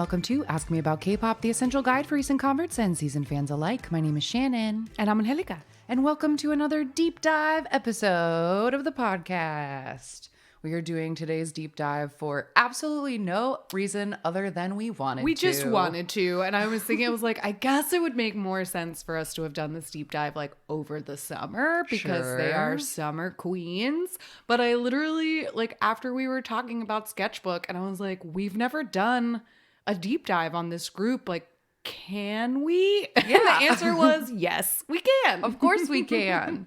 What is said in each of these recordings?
welcome to Ask Me About K-Pop, the essential guide for recent converts and seasoned fans alike. My name is Shannon. And I'm Angelica. And welcome to another deep dive episode of the podcast. We are doing today's deep dive for absolutely no reason other than we wanted to. We just wanted to. And I was thinking, I was like, I guess it would make more sense for us to have done this deep dive like over the summer because they are summer queens. But I literally, like, after we were talking about Sketchbook, and I was like, we've never done a deep dive on this group. Like, can we? Yeah. And the answer was yes, we can. Of course we can.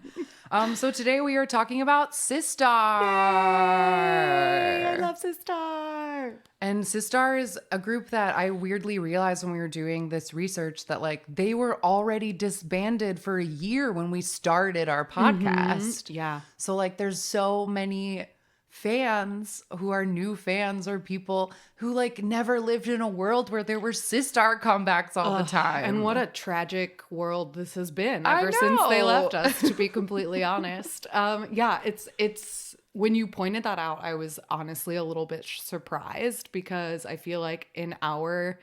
So today we are talking about SISTAR. Yay, I love SISTAR. And SISTAR is a group that I weirdly realized when we were doing this research that like they were already disbanded for a year when we started our podcast. Mm-hmm. Yeah. So like there's so many fans who are new fans or people who like never lived in a world where there were SISTAR comebacks all the time. And what a tragic world this has been ever since they left us, to be completely honest. Yeah, it's when you pointed that out, I was honestly a little bit surprised because I feel like in our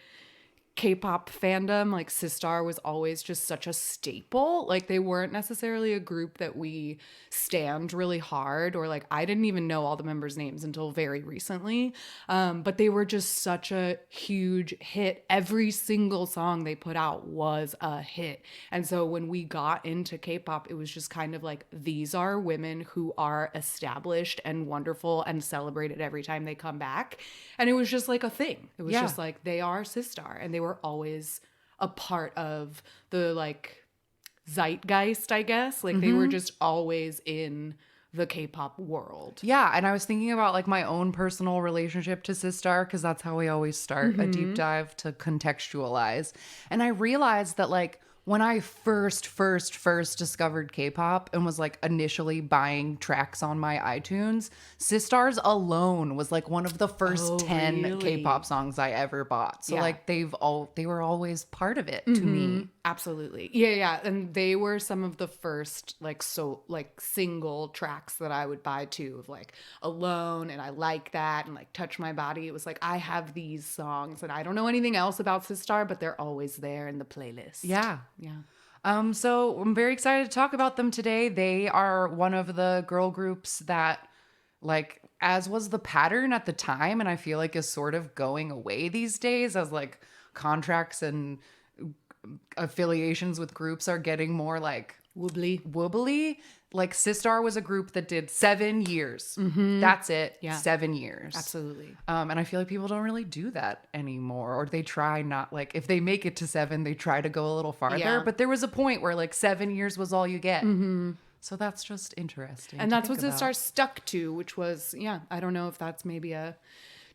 K-pop fandom, like SISTAR was always just such a staple. Like they weren't necessarily a group that we stand really hard, or like I didn't even know all the members' names until very recently. But they were just such a huge hit. Every single song they put out was a hit. And so when we got into K-pop, it was just kind of like, these are women who are established and wonderful and celebrated every time they come back. And it was just like a thing. It was just like, they are SISTAR, and they were always a part of the like zeitgeist, I guess. Like they were just always in the K-pop world. Yeah, and I was thinking about like my own personal relationship to SISTAR because that's how we always start a deep dive to contextualize. And I realized that like when I first discovered K-pop and was like initially buying tracks on my iTunes, SISTAR's alone was like one of the first 10 K-pop songs I ever bought. So like they were always part of it to me. Absolutely. Yeah. And they were some of the first like single tracks that I would buy too, of like Alone and I Like That and like Touch My Body. It was like, I have these songs and I don't know anything else about SISTAR, but they're always there in the playlist. Yeah. Yeah. So I'm very excited to talk about them today. They are one of the girl groups that, like, as was the pattern at the time, and I feel like is sort of going away these days as like contracts and affiliations with groups are getting more like wobbly. Like SISTAR was a group that did 7 years. That's it. Yeah. 7 years. Absolutely. And I feel like people don't really do that anymore, or they try not, like if they make it to 7, they try to go a little farther. Yeah. But there was a point where like 7 years was all you get. So that's just interesting. And that's what SISTAR stuck to, which was, I don't know if that's maybe a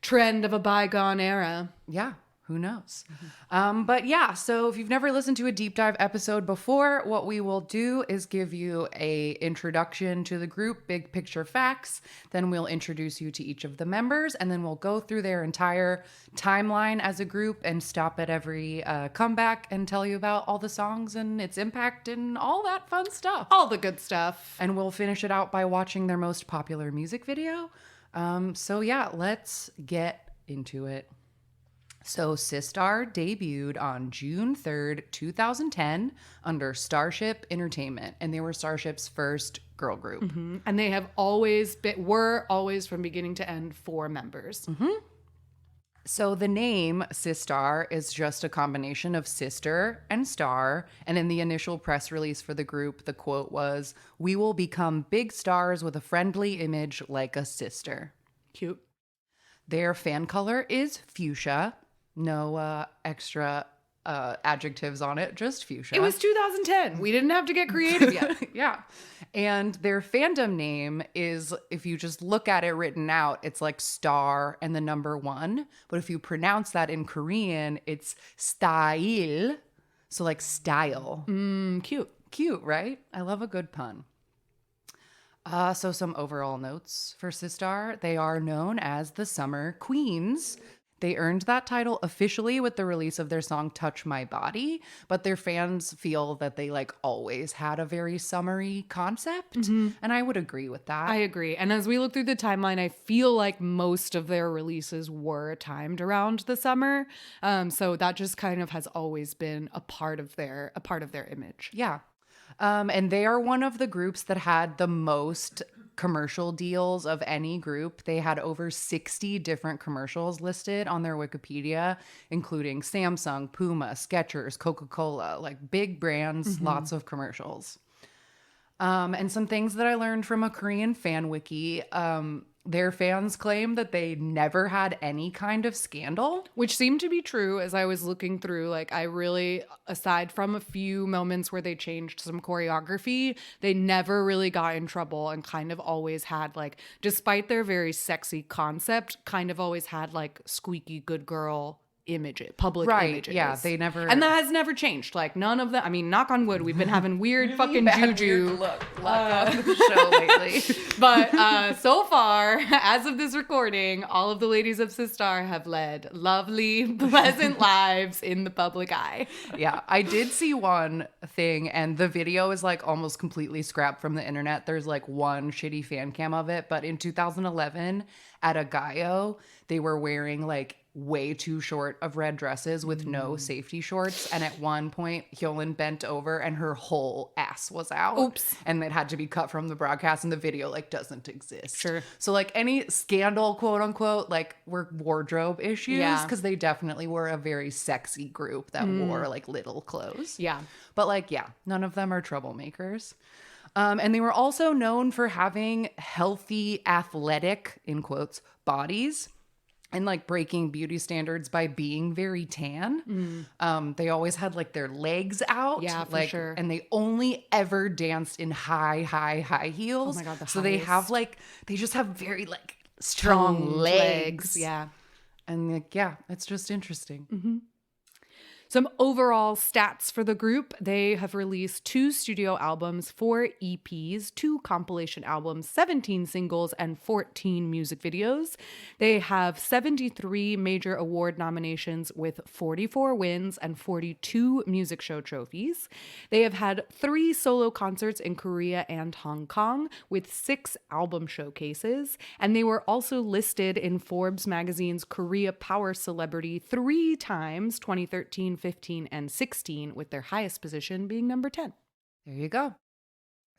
trend of a bygone era. Yeah. Who knows? But yeah, so if you've never listened to a deep dive episode before, what we will do is give you a introduction to the group, big picture facts. Then we'll introduce you to each of the members, and then we'll go through their entire timeline as a group and stop at every comeback and tell you about all the songs and its impact and all that fun stuff. All the good stuff. And we'll finish it out by watching their most popular music video. So yeah, let's get into it. So SISTAR debuted on June 3rd, 2010 under Starship Entertainment, and they were Starship's first girl group. And they have were always from beginning to end 4 members. So the name SISTAR is just a combination of sister and star, and in the initial press release for the group, the quote was, "We will become big stars with a friendly image like a sister." Cute. Their fan color is fuchsia. No extra adjectives on it, just fuchsia. It was 2010. We didn't have to get creative yet. Yeah. And their fandom name is, if you just look at it written out, it's like star and the number 1. But if you pronounce that in Korean, it's style. So like style. Cute. Cute, right? I love a good pun. So some overall notes for SISTAR. They are known as the Summer Queens. They earned that title officially with the release of their song Touch My Body, but their fans feel that they like always had a very summery concept. And I would agree with that. I agree. And as we look through the timeline, I feel like most of their releases were timed around the summer. So that just kind of has always been a part of their image. Yeah. And they are one of the groups that had the most commercial deals of any group. They had over 60 different commercials listed on their Wikipedia, including Samsung, Puma, Skechers, Coca-Cola, like big brands, lots of commercials. And some things that I learned from a Korean fan wiki, their fans claim that they never had any kind of scandal. Which seemed to be true as I was looking through. Like, I really, aside from a few moments where they changed some choreography, they never really got in trouble and kind of always had, like, despite their very sexy concept, kind of always had, like, squeaky good girl public images. Yeah, they never. And that has never changed. Like, none of them. I mean, knock on wood, we've been having weird fucking juju. Weird luck on the show lately. But so far, as of this recording, all of the ladies of SISTAR have led lovely, pleasant lives in the public eye. Yeah, I did see one thing, and the video is like almost completely scrapped from the internet. There's like one shitty fan cam of it, but in 2011 at a Gaio, they were wearing like way too short of red dresses with no safety shorts, and at one point Hyolyn bent over and her whole ass was out. Oops. And it had to be cut from the broadcast, and the video like doesn't exist. Sure. So like any scandal, quote unquote, like were wardrobe issues, because they definitely were a very sexy group that wore like little clothes. Yeah. But like, yeah, none of them are troublemakers. And they were also known for having healthy, athletic, in quotes, bodies, and like breaking beauty standards by being very tan. They always had like their legs out. Yeah, for like, sure. And they only ever danced in high heels. Oh my God, the so they highest. have like, they just have very like strong legs. Yeah. And like, yeah, it's just interesting. Some overall stats for the group. They have released 2 studio albums, 4 EPs, 2 compilation albums, 17 singles, and 14 music videos. They have 73 major award nominations with 44 wins and 42 music show trophies. They have had 3 solo concerts in Korea and Hong Kong with 6 album showcases. And they were also listed in Forbes magazine's Korea Power Celebrity 3 times, 2013, 15, and 16, with their highest position being number 10. There you go.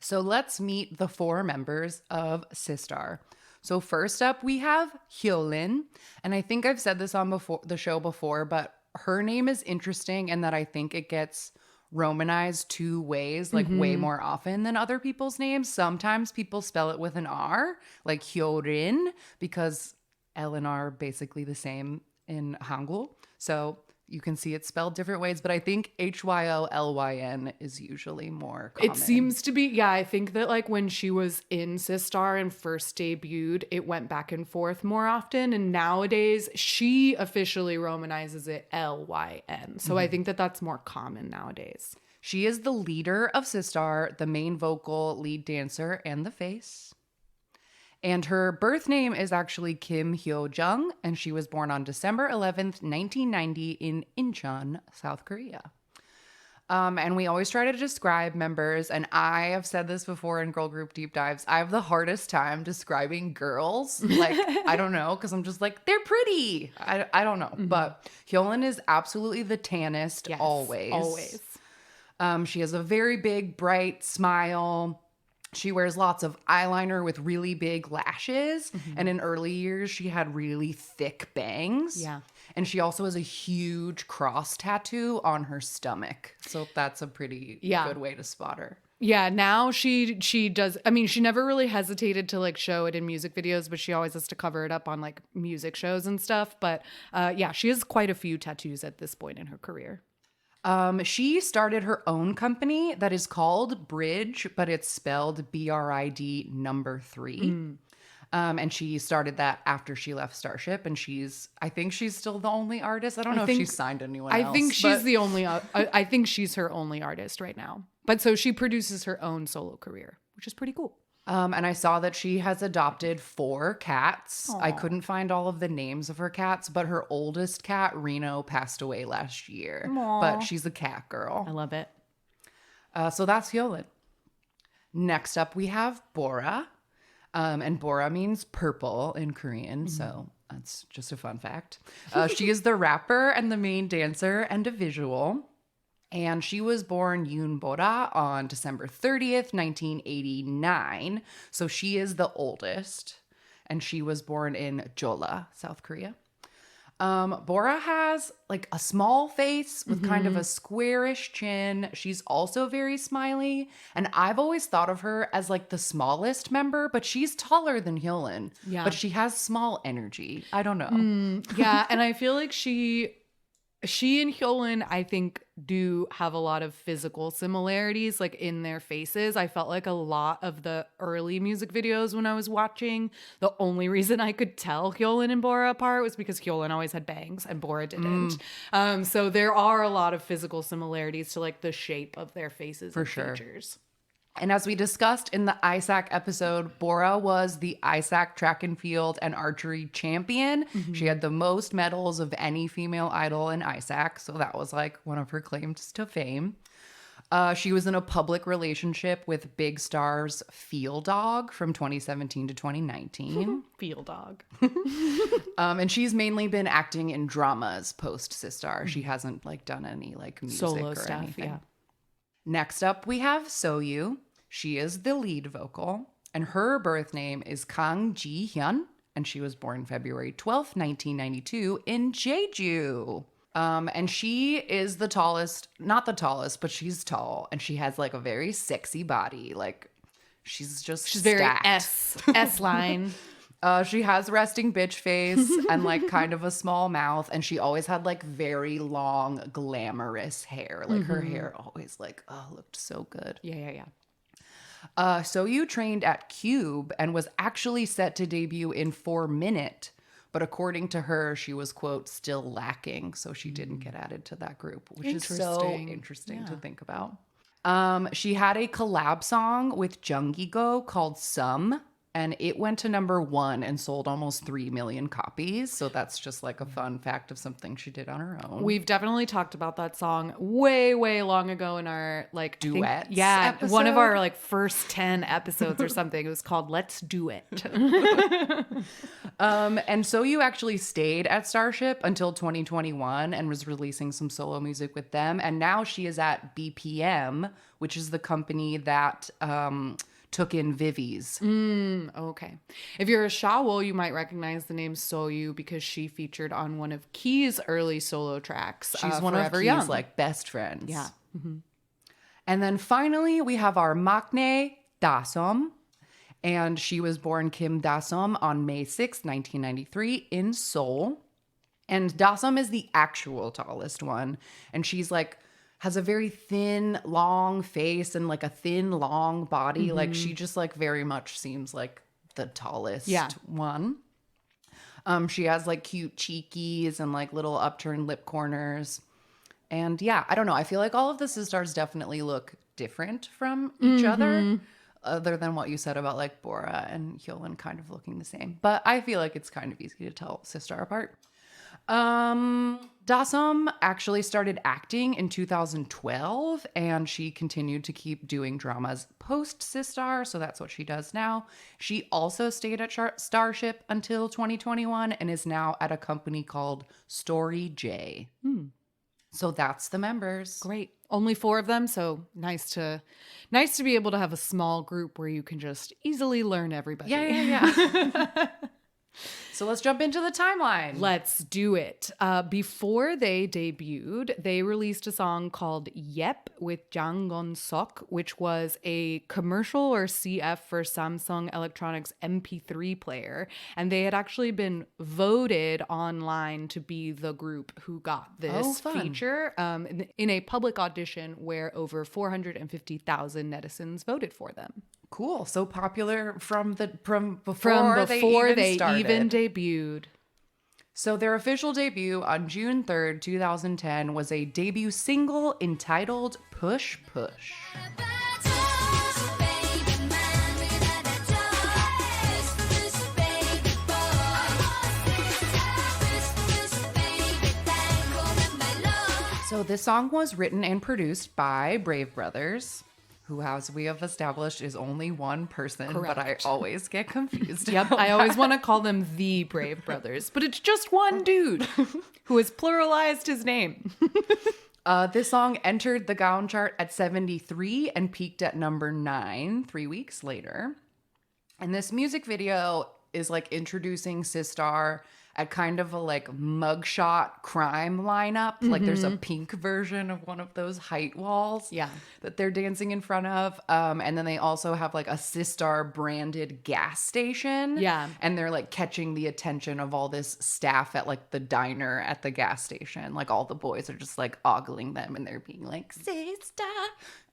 So let's meet the 4 members of SISTAR. So first up, we have Hyolyn. And I think I've said this on the show before, but her name is interesting in that I think it gets romanized 2 ways, like way more often than other people's names. Sometimes people spell it with an R, like Hyorin, because L and R are basically the same in Hangul. So you can see it spelled different ways, but I think Hyolyn is usually more common. It seems to be, yeah, I think that like when she was in SISTAR and first debuted, it went back and forth more often. And nowadays, she officially romanizes it Lyn. So I think that that's more common nowadays. She is the leader of SISTAR, the main vocal, lead dancer, and the face. And her birth name is actually Kim Hyo-jung, and she was born on December 11th, 1990 in Incheon, South Korea. And we always try to describe members, and I have said this before in girl group deep dives, I have the hardest time describing girls. Like, I don't know, because I'm just like, they're pretty. I don't know. But Hyolyn is absolutely the tannest, Yes, always. always. She has a very big, bright smile. She wears lots of eyeliner with really big lashes. And in early years, she had really thick bangs. Yeah. And she also has a huge cross tattoo on her stomach. So that's a pretty good way to spot her. Yeah, now she does. I mean, she never really hesitated to like show it in music videos, but she always has to cover it up on like music shows and stuff. But yeah, she has quite a few tattoos at this point in her career. She started her own company that is called Bridge, but it's spelled BRID number 3. And she started that after she left Starship, and I think she's still the only artist. I don't know if she's signed anyone else. I think she's the only, I think she's her only artist right now. But so she produces her own solo career, which is pretty cool. And I saw that she has adopted 4 cats. Aw. I couldn't find all of the names of her cats, but her oldest cat, Reno, passed away last year. Aw. But she's a cat girl. I love it. So that's Hyolyn. Next up, we have Bora. And Bora means purple in Korean, so that's just a fun fact. She is the rapper and the main dancer and a visual. And she was born Yoon Bora on December 30th, 1989. So she is the oldest. And she was born in Jeolla, South Korea. Bora has like a small face with kind of a squarish chin. She's also very smiley. And I've always thought of her as like the smallest member, but she's taller than Hyolyn. Yeah. But she has small energy. I don't know. Yeah, and I feel like she and Hyolyn, I think, do have a lot of physical similarities, like in their faces. I felt like a lot of the early music videos when I was watching, the only reason I could tell Hyolyn and Bora apart was because Hyolyn always had bangs and Bora didn't. So there are a lot of physical similarities to like the shape of their faces and features. And as we discussed in the ISAC episode, Bora was the ISAC track and field and archery champion. She had the most medals of any female idol in ISAC, so that was like one of her claims to fame. She was in a public relationship with Big Star's Field Dog from 2017 to 2019. Field Dog. And she's mainly been acting in dramas post SISTAR. She hasn't like done any like music Solo or stuff, anything. yeah. Next up, we have Soyu. She is the lead vocal, and her birth name is Kang Ji-hyun, and she was born February 12th, 1992 in Jeju. And she is the tallest, not the tallest, but she's tall, and she has like a very sexy body. Like she's stacked. Very S line. She has resting bitch face and like kind of a small mouth, and she always had like very long, glamorous hair. Like her hair always like, looked so good. Yeah. Soyu trained at Cube and was actually set to debut in 4 Minute, but according to her, she was, quote, still lacking, so she didn't get added to that group, which is so interesting to think about. She had a collab song with Junggi-go called Some, and it went to #1 and sold almost 3 million copies. So that's just like a fun fact of something she did on her own. We've definitely talked about that song way, way long ago in our like duets. Episode? One of our like first 10 episodes or something. It was called Let's Do It. And Soyu actually stayed at Starship until 2021 and was releasing some solo music with them. And now she is at BPM, which is the company that took in Vivi's. Okay. If you're a Shawol, you might recognize the name Soyu because she featured on one of Key's early solo tracks. She's one of Key's like best friends. Yeah. And then finally, we have our maknae, Dasom. And she was born Kim Dasom on May 6, 1993 in Seoul. And Dasom is the actual tallest one. And she's like, has a very thin, long face and like a thin, long body. Like she just like very much seems like the tallest one. She has like cute cheekies and like little upturned lip corners. And yeah, I don't know. I feel like all of the SISTARs definitely look different from each other than what you said about like Bora and Hyolyn kind of looking the same. But I feel like it's kind of easy to tell SISTAR apart. Dasom actually started acting in 2012 and she continued to keep doing dramas post SISTAR, so that's what she does now. She also stayed at Starship until 2021 and is now at a company called Story J. So that's the members. Great. Only 4 of them, so nice to be able to have a small group where you can just easily learn everybody. Yeah. So let's jump into the timeline. Let's do it. Before they debuted, they released a song called Yep with Jang Gon-sok, which was a commercial or CF for Samsung Electronics MP3 player. And they had actually been voted online to be the group who got this feature in a public audition where over 450,000 netizens voted for them. Cool. So popular from before they even debuted. So their official debut on June 3rd, 2010 was a debut single entitled Push Push. So this song was written and produced by Brave Brothers, who, as we have established, is only one person. Correct. But I always get confused. Yep, I always want to call them the Brave Brothers, but it's just one dude who has pluralized his name. This song entered the Gaon chart at 73 and peaked at number 9 3 weeks later. And this music video is like introducing SISTAR at kind of a like mugshot crime lineup. Like there's a pink version of one of those height walls that they're dancing in front of. And then they also have like a SISTAR branded gas station. Yeah. And they're like catching the attention of all this staff at like the diner at the gas station. Like all the boys are just like ogling them and they're being like, SISTAR.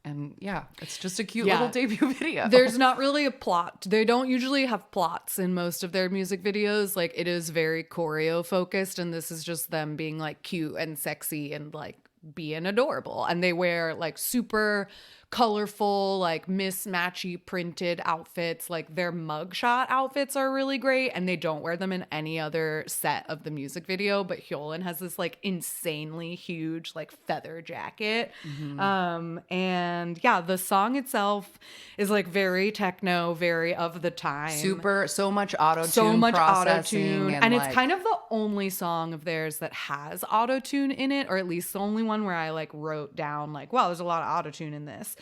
And yeah, it's just a cute little debut video. There's not really a plot. They don't usually have plots in most of their music videos. Like it is very choreo focused, and this is just them being like cute and sexy and like being adorable. And they wear like super colorful, like mismatchy printed outfits. Like their mugshot outfits are really great, and they don't wear them in any other set of the music video. But Hyolyn has this like insanely huge like feather jacket. And yeah, the song itself is like very techno, very of the time. So much auto-tune, so much processing, and like, it's kind of the only song of theirs that has auto-tune in it, or at least the only one where I like wrote down like, wow, there's a lot of auto-tune in this.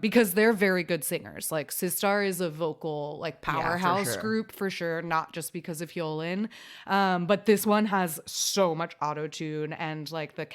Because they're very good singers. Like SISTAR is a vocal like powerhouse group for sure, not just because of Hyolyn. But this one has so much auto-tune, and like the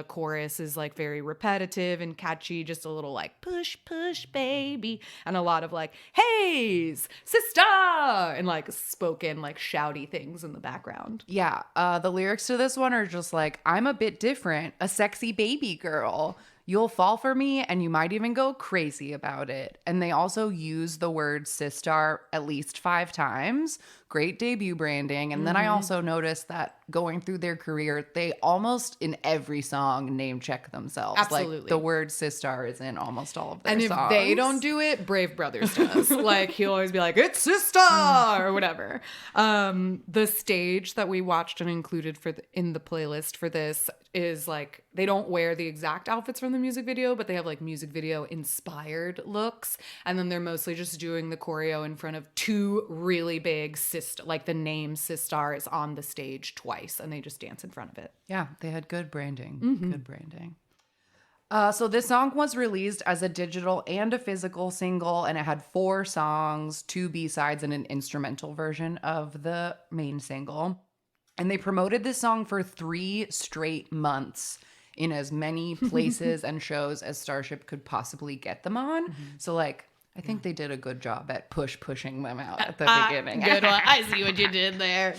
chorus is like very repetitive and catchy, just a little like push push baby, and a lot of like hey's SISTAR and like spoken like shouty things in the background. Yeah, the lyrics to this one are just like, I'm a bit different, a sexy baby girl. You'll fall for me and you might even go crazy about it. And they also use the word SISTAR at least 5 times. Great debut branding. And then I also noticed that going through their career, they almost in every song name check themselves. Absolutely. Like the word SISTAR is in almost all of their songs. And if they don't do it, Brave Brothers does. Like he'll always be like, it's SISTAR or whatever. The stage that we watched and included in the playlist for this is like, they don't wear the exact outfits from the music video, but they have like music video inspired looks. And then they're mostly just doing the choreo in front of 2 really big like the name SISTAR is on the stage twice, and they just dance in front of it. Yeah, they had good branding. Good branding. So this song was released as a digital and a physical single, and it had 4 songs, 2 B-sides, and an instrumental version of the main single. And they promoted this song for 3 straight months in as many places and shows as Starship could possibly get them on. So like, I think they did a good job at pushing them out at the beginning. Good one. I see what you did there.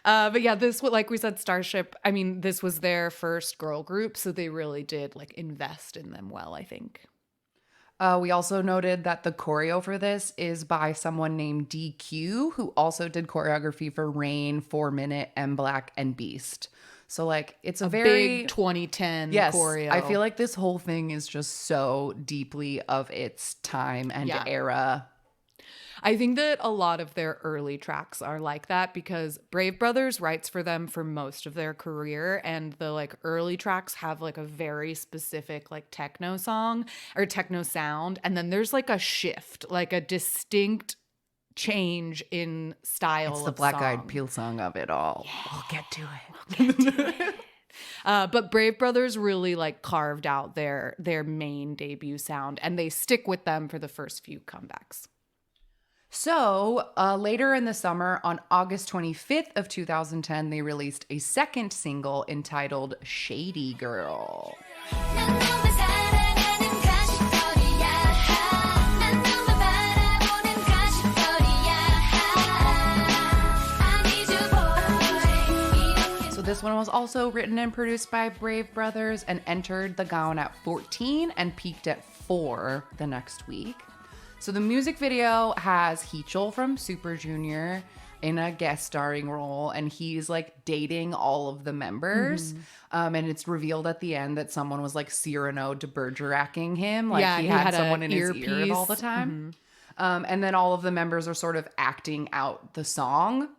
But yeah, this, like we said, Starship, I mean, this was their first girl group, so they really did like invest in them well, I think. We also noted that the choreo for this is by someone named DQ, who also did choreography for Rain, 4 Minute, M Black, and Beast. So like, it's a very big 2010 choreo. I feel like this whole thing is just so deeply of its time and era. I think that a lot of their early tracks are like that because Brave Brothers writes for them for most of their career, and the like early tracks have like a very specific like techno song or techno sound, and then there's like a shift, like a distinct change in style. It's the Black Eyed Peas song of it all. Yeah. We'll get to it. But Brave Brothers really like carved out their main debut sound, and they stick with them for the first few comebacks. So later in the summer, on August 25th of 2010, they released a second single entitled Shady Girl. So this one was also written and produced by Brave Brothers and entered the Gaon at 14 and peaked at 4 the next week. So the music video has Heechul from Super Junior in a guest starring role, and he's like dating all of the members. And it's revealed at the end that someone was like Cyrano de Bergeracking him. Like he had someone in his ear all the time. And then all of the members are sort of acting out the song,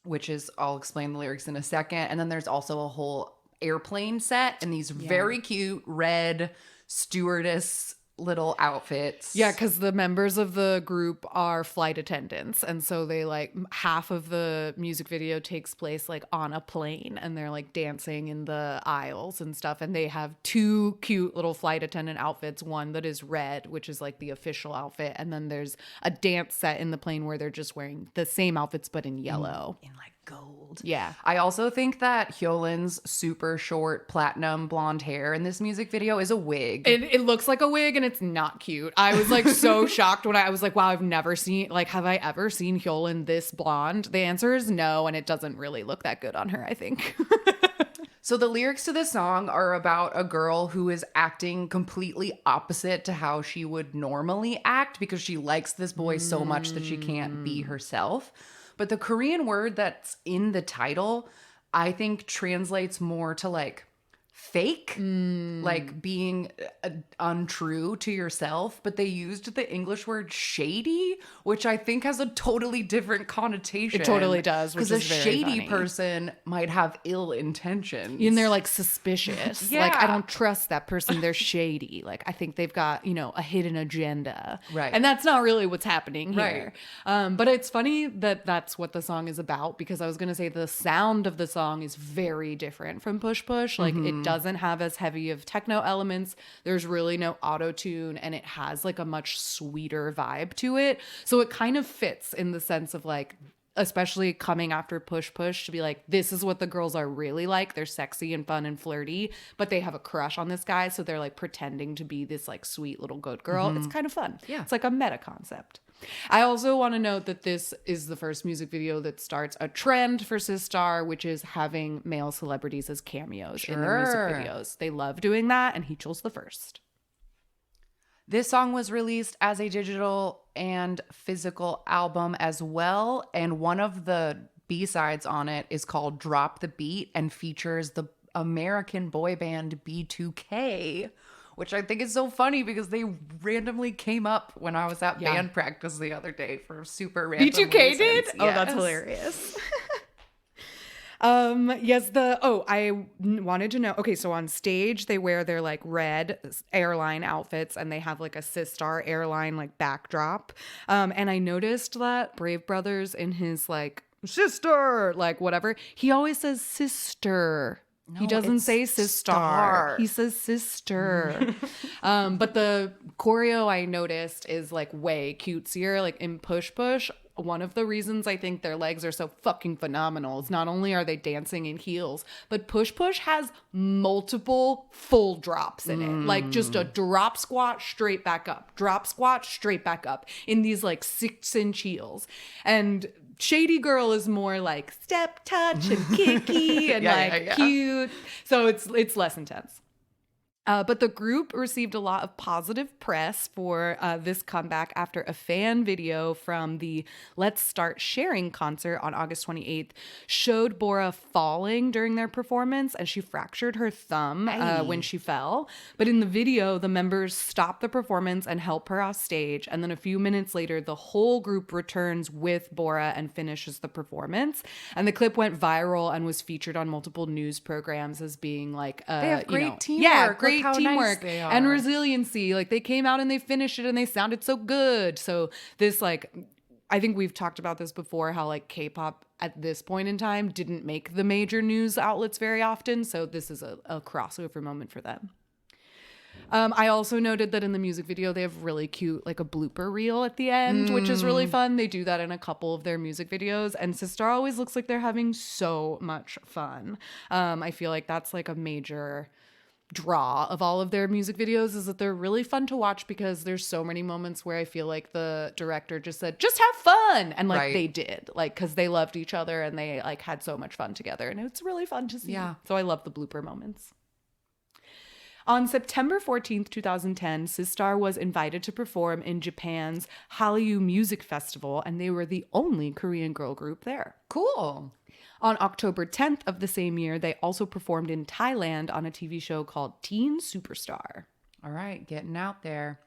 which is, I'll explain the lyrics in a second. And then there's also a whole airplane set in these very cute red stewardess little outfits. Yeah, because the members of the group are flight attendants, and so they like half of the music video takes place like on a plane, and they're like dancing in the aisles and stuff, and they have two cute little flight attendant outfits, one that is red, which is like the official outfit, and then there's a dance set in the plane where they're just wearing the same outfits but in yellow. In like gold. Yeah. I also think that Hyolin's super short platinum blonde hair in this music video is a wig. It looks like a wig and it's not cute. I was like so shocked when I was like, wow, I've never seen, like, have I ever seen Hyolyn this blonde? The answer is no, and it doesn't really look that good on her, I think. So the lyrics to this song are about a girl who is acting completely opposite to how she would normally act because she likes this boy so much that she can't be herself. But the Korean word that's in the title, I think translates more to like fake, like being untrue to yourself. But they used the English word shady, which I think has a totally different connotation. It totally does, which is because a very shady funny. person might have ill intentions. And they're like suspicious. Yeah. Like, I don't trust that person. They're shady. Like, I think they've got, you know, a hidden agenda. Right. And that's not really what's happening here. But it's funny that that's what the song is about, because I was going to say the sound of the song is very different from Push Push. Like, it doesn't have as heavy of techno elements. There's really no auto-tune, and it has like a much sweeter vibe to it. So it kind of fits in the sense of like, especially coming after Push Push, to be like, this is what the girls are really like. They're sexy and fun and flirty, but they have a crush on this guy. So they're like pretending to be this like sweet little good girl. It's kind of fun. Yeah. It's like a meta concept. I also want to note that this is the first music video that starts a trend for SISTAR, which is having male celebrities as cameos in their music videos. They love doing that, and he chose the first. This song was released as a digital and physical album as well. And one of the B-sides on it is called Drop the Beat and features the American boy band B2K, which I think is so funny because they randomly came up when I was at band practice the other day for super random B2K reasons. did? Yes. Oh, that's hilarious. I wanted to know. Okay, so on stage they wear their like red airline outfits, and they have like a SISTAR airline like backdrop. And I noticed that Brave Brothers in his like sister, like whatever, he always says sister. No, He doesn't it's say SISTAR. star. He says sister. But the choreo I noticed is like way cutesier. Like in Push Push, one of the reasons I think their legs are so fucking phenomenal is not only are they dancing in heels, but Push Push has multiple full drops in it. Like just a drop squat straight back up, drop squat straight back up in these like 6-inch heels. And Shady Girl is more like step touch and kicky and cute. So it's less intense. But the group received a lot of positive press for this comeback after a fan video from the Let's Start Sharing concert on August 28th showed Bora falling during their performance, and she fractured her thumb when she fell. But in the video, the members stop the performance and help her off stage. And then a few minutes later, the whole group returns with Bora and finishes the performance. And the clip went viral and was featured on multiple news programs as being like, they have great teamwork. Yeah, great how teamwork nice they are. and resiliency. Like they came out and they finished it and they sounded so good. So this, like, I think we've talked about this before, how like K-pop at this point in time didn't make the major news outlets very often. So this is a crossover moment for them. I also noted that in the music video, they have really cute, like a blooper reel at the end, which is really fun. They do that in a couple of their music videos, and SISTAR always looks like they're having so much fun. I feel like that's like a major draw of all of their music videos, is that they're really fun to watch because there's so many moments where I feel like the director just said, just have fun. And like they did, like, cause they loved each other and they like had so much fun together, and it's really fun to see. Yeah. So I love the blooper moments. On September 14th, 2010, SISTAR was invited to perform in Japan's Hallyu Music Festival, and they were the only Korean girl group there. Cool. On October 10th of the same year, they also performed in Thailand on a TV show called Teen Superstar. All right, getting out there.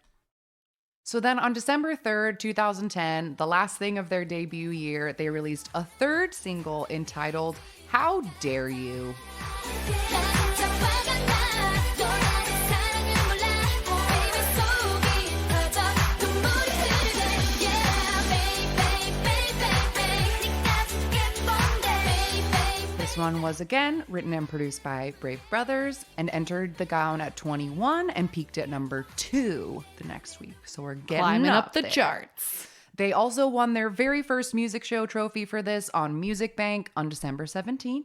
So then on December 3rd, 2010, the last thing of their debut year, they released a third single entitled How Dare You? one was again written and produced by Brave Brothers and entered the gown at 21 and peaked at number 2 the next week. So we're getting climbing up the there. charts. They also won their very first music show trophy for this on Music Bank on December 17th.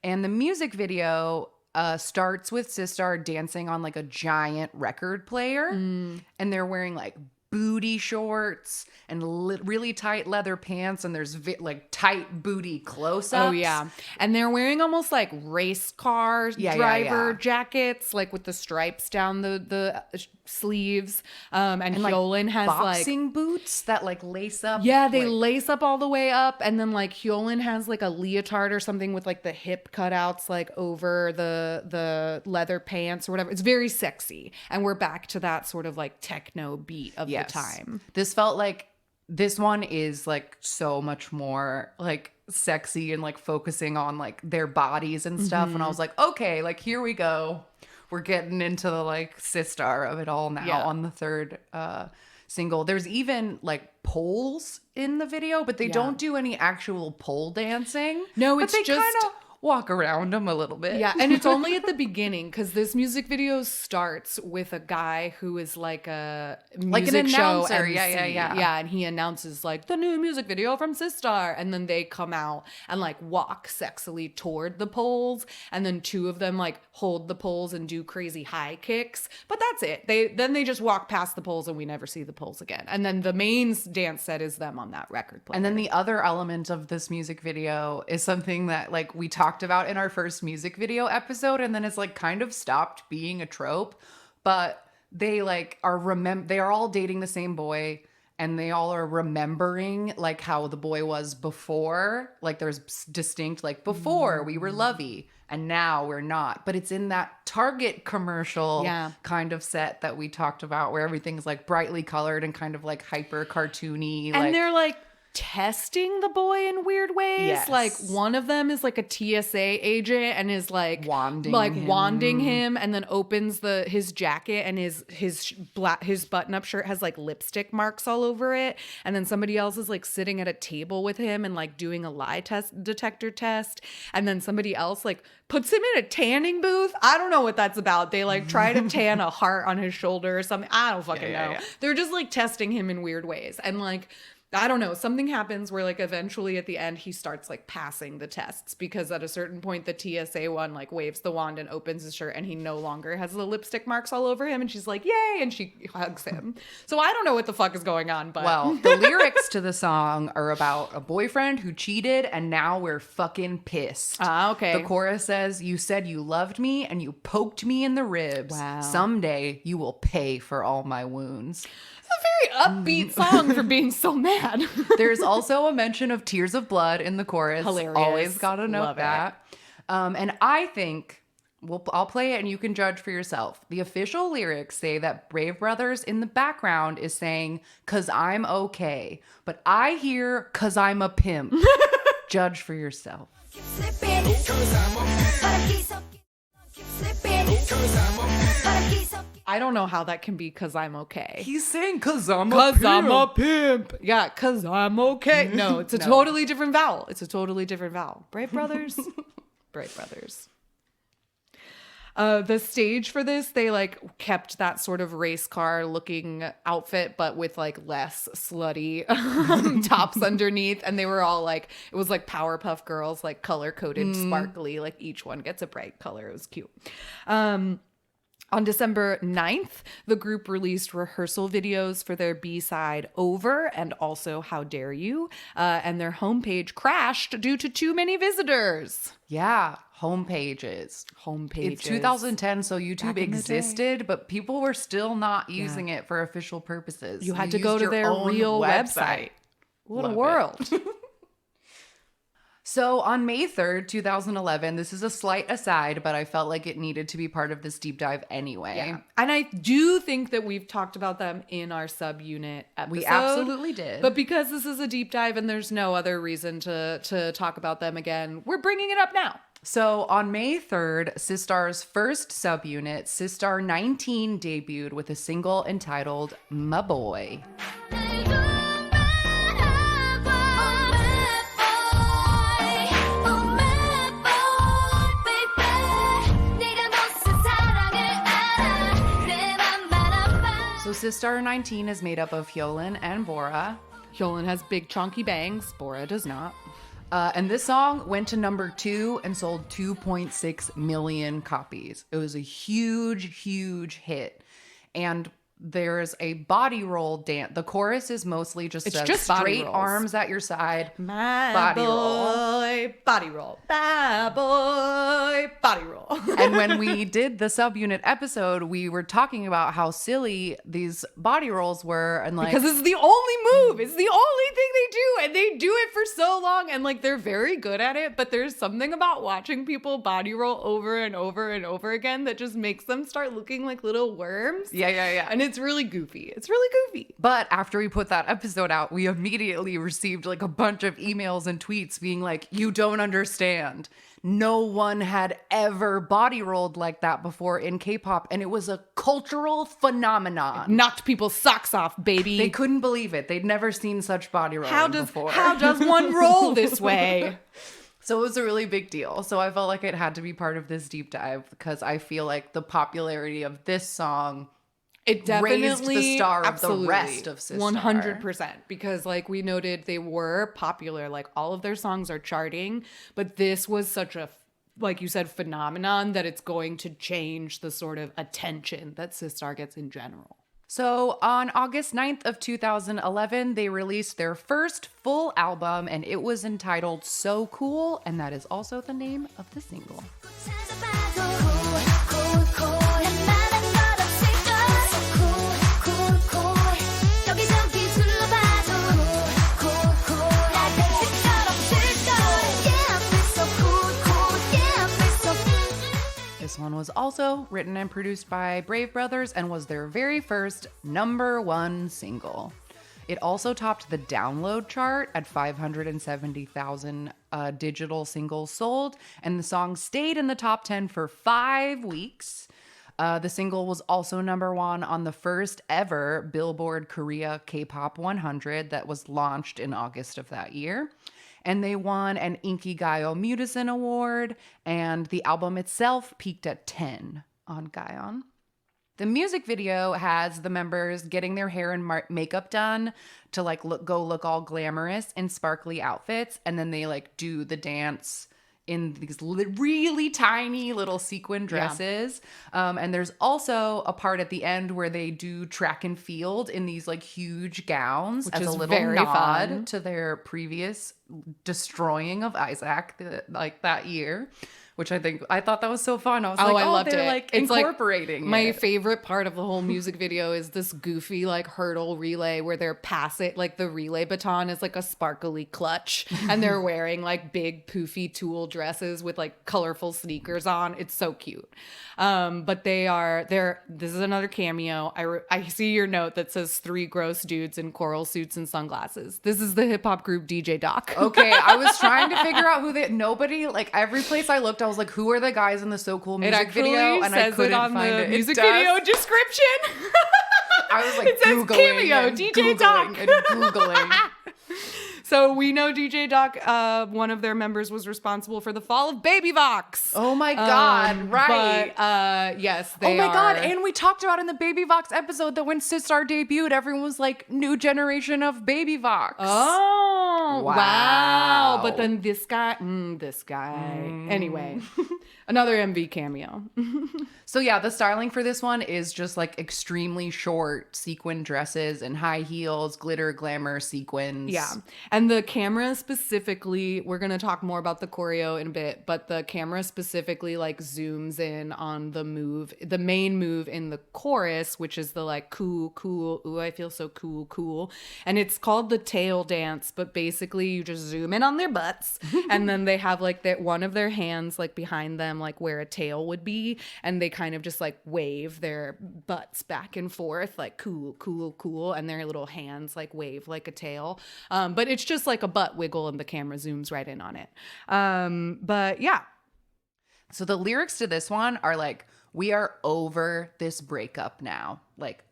And the music video starts with SISTAR dancing on like a giant record player. And they're wearing like booty shorts and really tight leather pants, and there's like tight booty close-ups. Oh yeah, and they're wearing almost like race car driver jackets, like with the stripes down the sleeves. And Hyolyn has boxing boots that like lace up. Yeah, they lace up all the way up, and then like Hyolyn has like a leotard or something with like the hip cutouts like over the leather pants or whatever. It's very sexy, and we're back to that sort of like techno beat of the time. This felt like this one is like so much more like sexy and like focusing on like their bodies and stuff. And I was like, okay, like here we go. We're getting into the like SISTAR of it all now on the third single. There's even like poles in the video, but they don't do any actual pole dancing. No, it's but they just kind of walk around them a little bit. Yeah, and it's only at the beginning because this music video starts with a guy who is like a music show MC. Yeah, and he announces like the new music video from SISTAR, and then they come out and like walk sexily toward the poles, and then two of them like hold the poles and do crazy high kicks, but that's it. They just walk past the poles and we never see the poles again. And then the main dance set is them on that record player. And then the other element of this music video is something that like we talked about in our first music video episode, and then it's like kind of stopped being a trope, but they like they are all dating the same boy, and they all are remembering like how the boy was before. Like there's distinct like before we were lovey and now we're not, but it's in that Target commercial kind of set that we talked about where everything's like brightly colored and kind of like hyper cartoony, and they're like testing the boy in weird ways. Yes. Like one of them is like a TSA agent and is like wanding him, and then opens his jacket, and his button-up shirt has like lipstick marks all over it. And then somebody else is like sitting at a table with him and like doing a lie detector test. And then somebody else like puts him in a tanning booth. I don't know what that's about. They like try to tan a heart on his shoulder or something. I don't fucking know. Yeah. They're just like testing him in weird ways. And like I don't know, something happens where like eventually at the end he starts like passing the tests, because at a certain point the TSA one like waves the wand and opens his shirt and he no longer has the lipstick marks all over him, and she's like, yay, and she hugs him. So I don't know what the fuck is going on, but well, the lyrics to the song are about a boyfriend who cheated and now we're fucking pissed. Okay. The chorus says, you said you loved me and you poked me in the ribs. Wow. Someday you will pay for all my wounds. It's a very upbeat song for being so mad. There's also a mention of tears of blood in the chorus. Hilarious. Always gotta note that. And I think I'll play it and you can judge for yourself. The official lyrics say that Brave Brothers in the background is saying, "'Cause I'm okay," but I hear "'Cause I'm a pimp." Judge for yourself. I don't know how that can be "'cause I'm okay." He's saying "'cause I'm a pimp." Yeah, "'cause I'm okay." No, it's a totally different vowel. It's a totally different vowel. Brave Brothers. Brave Brothers. The stage for this, they like kept that sort of race car looking outfit, but with like less slutty tops underneath. And they were all like, it was like Powerpuff Girls, like color coded, sparkly, like each one gets a bright color. It was cute. On December 9th, the group released rehearsal videos for their B-side Over and also How Dare You, and their homepage crashed due to too many visitors. Yeah, homepages. It's 2010, so YouTube existed, but people were still not using it for official purposes. You had to go to their real website. What a world. So on May 3rd, 2011, this is a slight aside, but I felt like it needed to be part of this deep dive anyway. Yeah. And I do think that we've talked about them in our subunit episode. We absolutely did. But because this is a deep dive and there's no other reason to talk about them again, we're bringing it up now. So on May 3rd, SISTAR's first subunit, SISTAR 19, debuted with a single entitled "My Boy." SISTAR 19 is made up of Hyolyn and Bora. Hyolyn has big chunky bangs. Bora does not. And this song went to number 2 and sold 2.6 million copies. It was a huge, huge hit. And there's a body roll dance. The chorus is mostly just straight arms at your side. My body boy, roll. Body roll. My boy, body roll. And when we did the subunit episode, we were talking about how silly these body rolls were. And like, because it's the only move. It's the only thing they do. And they do it for so long. And like, they're very good at it. But there's something about watching people body roll over and over and over again that just makes them start looking like little worms. Yeah. And it's really goofy. It's really goofy. But after we put that episode out, we immediately received like a bunch of emails and tweets being like, you don't understand. No one had ever body rolled like that before in K-pop. And it was a cultural phenomenon. It knocked people's socks off, baby. They couldn't believe it. They'd never seen such body rolling before. How does one roll this way? So it was a really big deal. So I felt like it had to be part of this deep dive because I feel like the popularity of this song it definitely raised the star of the rest of SISTAR. 100%. Because like we noted, they were popular. Like all of their songs are charting. But this was such a, like you said, phenomenon that it's going to change the sort of attention that SISTAR gets in general. So on August 9th of 2011, they released their first full album, and it was entitled So Cool, and that is also the name of the single. This one was also written and produced by Brave Brothers and was their very first #1 single. It also topped the download chart at 570,000 digital singles sold, and the song stayed in the top 10 for 5 weeks. The single was also #1 on the first ever Billboard Korea K-pop 100 that was launched in August of that year. And they won an Inkigayo Mudison Award, and the album itself peaked at 10 on Gaon. The music video has the members getting their hair and makeup done to like look all glamorous in sparkly outfits, and then they like do the dance in these really tiny little sequin dresses. Yeah. And there's also a part at the end where they do track and field in these like huge gowns, which as a little nod to their previous destroying of Isaac that year. Which I thought that was so fun. I was like, I loved they're like incorporating it. My favorite part of the whole music video is this goofy like hurdle relay where they're like the relay baton is like a sparkly clutch and they're wearing like big poofy tulle dresses with like colorful sneakers on. It's so cute. But this is another cameo. I see your note that says 3 gross dudes in coral suits and sunglasses. This is the hip hop group DJ Doc. Okay, I was trying to figure out nobody, like every place I looked, I was like, who are the guys in the So Cool music video? And I couldn't find it. Music video description. I was like, it says Googling cameo, DJ Doc. And Googling. So we know DJ Doc, one of their members was responsible for the fall of Baby Vox. Oh my God, right. But yes, they are. Oh my God, and we talked about in the Baby Vox episode that when SISTAR debuted, everyone was like, new generation of Baby Vox. Oh, wow. But then this guy. Anyway, another MV cameo. So yeah, the styling for this one is just like extremely short sequin dresses and high heels, glitter, glamour, sequins. Yeah. And the camera specifically, we're going to talk more about the choreo in a bit, but the camera specifically like zooms in on the main move in the chorus, which is the like cool, ooh, I feel so cool. And it's called the tail dance, but basically you just zoom in on their butts and then they have like one of their hands like behind them, like where a tail would be. And they kind of just like wave their butts back and forth, like cool. And their little hands like wave like a tail. But it's just like a butt wiggle and the camera zooms right in on it. But yeah. So the lyrics to this one are like, we are over this breakup now. Like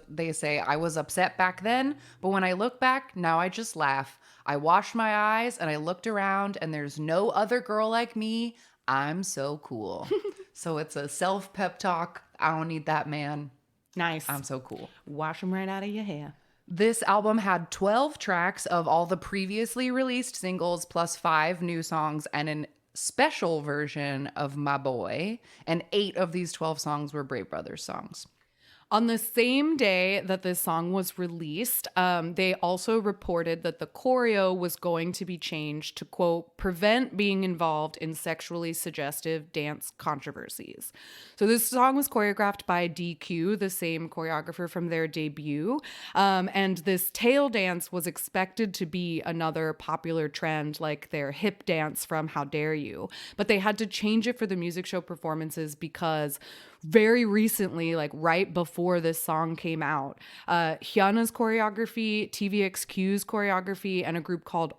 they say, I was upset back then, but when I look back, now I just laugh. I washed my eyes and I looked around and there's no other girl like me. I'm so cool. So it's a self-pep talk. I don't need that man. Nice. I'm so cool. Wash them right out of your hair. This album had 12 tracks of all the previously released singles plus 5 new songs and an special version of My Boy. And 8 of these 12 songs were Brave Brothers songs. On the same day that this song was released, they also reported that the choreo was going to be changed to, quote, prevent being involved in sexually suggestive dance controversies. So this song was choreographed by DQ, the same choreographer from their debut. And this tail dance was expected to be another popular trend, like their hip dance from How Dare You. But they had to change it for the music show performances because very recently, like right before this song came out, Hyunna's choreography, TVXQ's choreography, and a group called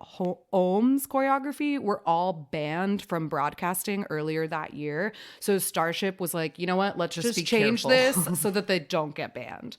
Ohm's choreography were all banned from broadcasting earlier that year. So Starship was like, you know what, let's just change this so that they don't get banned.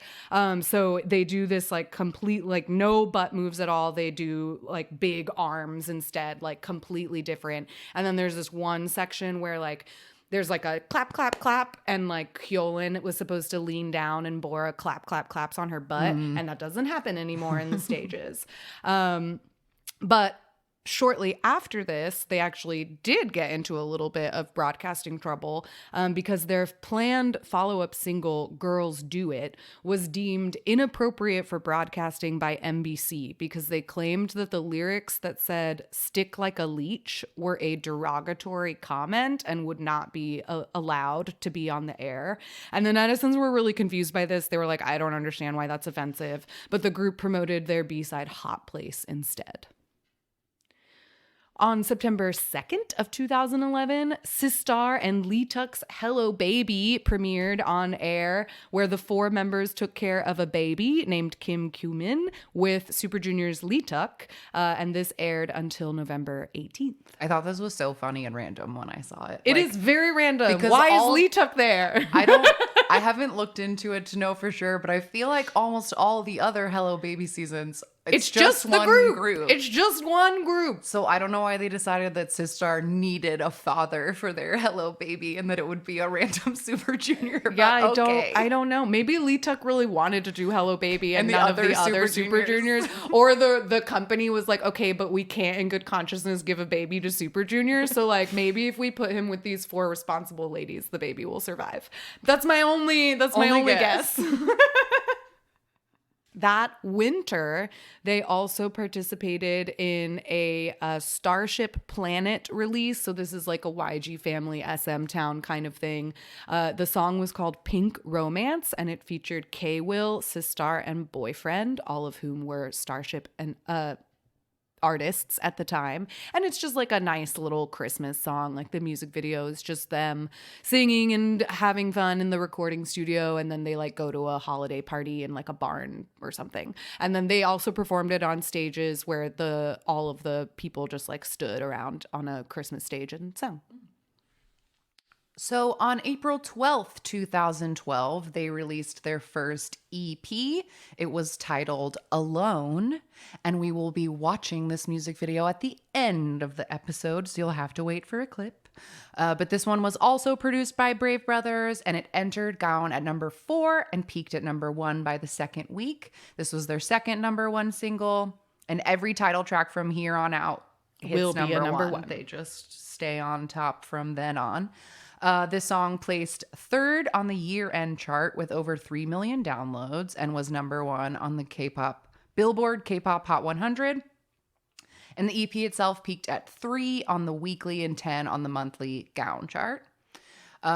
So they do this like complete, like no butt moves at all. They do like big arms instead, like completely different. And then there's this one section where like there's like a clap, clap, clap, and like Hyolyn was supposed to lean down and Bora clap, clap, claps on her butt, and that doesn't happen anymore in the stages. But shortly after this, they actually did get into a little bit of broadcasting trouble because their planned follow-up single, Girls Do It, was deemed inappropriate for broadcasting by NBC because they claimed that the lyrics that said stick like a leech were a derogatory comment and would not be allowed to be on the air. And the netizens were really confused by this. They were like, I don't understand why that's offensive. But the group promoted their B-side Hot Place instead. On September 2nd of 2011, SISTAR and Lee Tuk's Hello Baby premiered on air, where the 4 members took care of a baby named Kim Kyu-min with Super Junior's Lee Tuk, and this aired until November 18th. I thought this was so funny and random when I saw it. It is very random. Why is Lee Tuk there? I haven't looked into it to know for sure, but I feel like almost all the other Hello Baby seasons, it's just one group. It's just one group. So I don't know why they decided that SISTAR needed a father for their Hello Baby and that it would be a random Super Junior. Yeah, I don't know. Maybe Lee Tuk really wanted to do Hello Baby and none of the other Super Juniors. Or the company was like, okay, but we can't in good consciousness give a baby to Super Junior. So like maybe if we put him with these 4 responsible ladies, the baby will survive. That's my only guess. That winter, they also participated in a Starship Planet release. So this is like a YG Family SM Town kind of thing. The song was called Pink Romance, and it featured K-Will, SISTAR, and Boyfriend, all of whom were Starship and artists at the time. And it's just like a nice little Christmas song. Like the music video is just them singing and having fun in the recording studio, and then they like go to a holiday party in like a barn or something. And then they also performed it on stages where all of the people just like stood around on a Christmas stage and sang. So on April 12th, 2012, they released their first EP. It was titled Alone, and we will be watching this music video at the end of the episode, so you'll have to wait for a clip. But this one was also produced by Brave Brothers, and it entered Gaon at number 4 and peaked at number 1 by the second week. This was their second number 1 single, and every title track from here on out will be a number 1. They just stay on top from then on. This song placed 3rd on the year-end chart with over 3 million downloads and was number 1 on the Billboard K-pop Hot 100. And the EP itself peaked at 3 on the weekly and 10 on the monthly Gaon chart.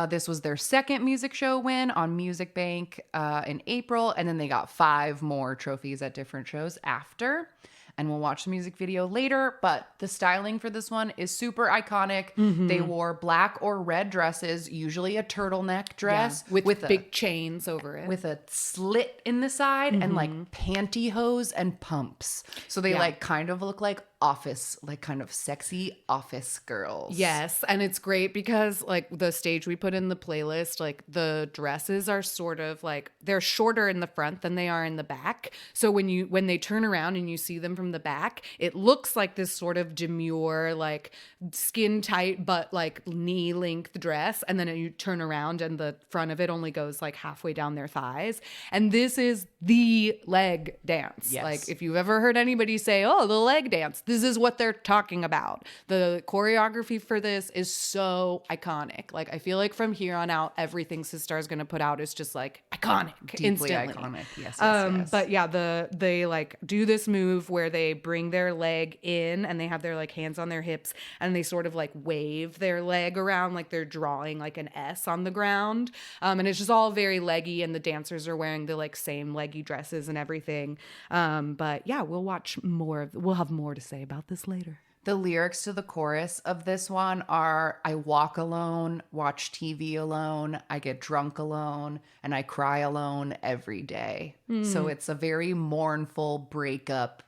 This was their second music show win on Music Bank in April, and then they got 5 more trophies at different shows after. And we'll watch the music video later, but the styling for this one is super iconic. Mm-hmm. They wore black or red dresses, usually a turtleneck dress. Yeah, with big chains over it. With a slit in the side and like pantyhose and pumps. So they like kind of look like office, like kind of sexy office girls. Yes, and it's great because like the stage we put in the playlist, like the dresses are sort of like they're shorter in the front than they are in the back. So when they turn around and you see them from the back, it looks like this sort of demure, like skin tight but like knee length dress, and then you turn around and the front of it only goes like halfway down their thighs. And this is the leg dance. Yes. Like if you've ever heard anybody say, "Oh, the leg dance," this is what they're talking about. The choreography for this is so iconic. Like I feel like from here on out, everything SISTAR is going to put out is just like iconic, Deeply instantly. iconic. Yes. But yeah, they like do this move where they bring their leg in and they have their like hands on their hips and they sort of like wave their leg around like they're drawing like an S on the ground. And it's just all very leggy, and the dancers are wearing the like same leggy dresses and everything. But yeah, we'll have more to say about this later. The lyrics to the chorus of this one are, I walk alone, watch TV alone, I get drunk alone, and I cry alone every day. So it's a very mournful breakup,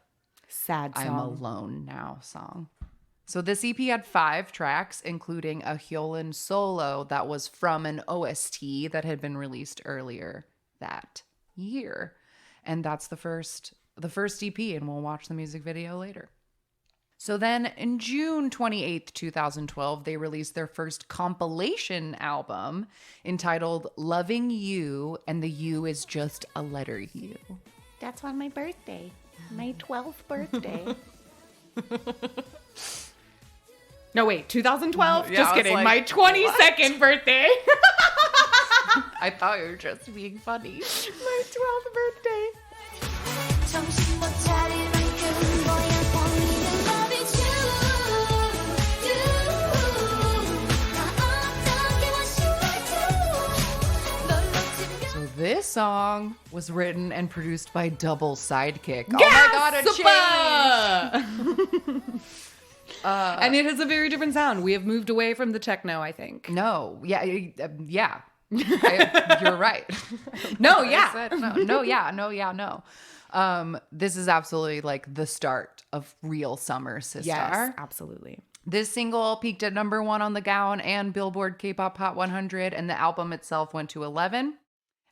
Sad song. I'm alone now song. So this EP had 5 tracks, including a Hyolyn solo that was from an OST that had been released earlier that year. And that's the first EP, and we'll watch the music video later. So then in June 28th, 2012, they released their first compilation album entitled Loving You, and the U is just a letter U. That's on my birthday. My 12th birthday. No, wait, 2012? Yeah, Just I was kidding. like, My 22nd birthday. I thought you were just being funny. My 12th birthday. 정신 못 차릴 만큼 뭐야 고민은 love is you. 나 어떻게 원심을 So this song was written and produced by Double Sidekick. Oh my God, a change! And it has a very different sound. We have moved away from the techno, I think. No, yeah. You're right. No, I yeah. said no. This is absolutely like the start of real summer SISTAR. Yes, absolutely. This single peaked at number 1 on the Gaon and Billboard K-pop Hot 100, and the album itself went to 11.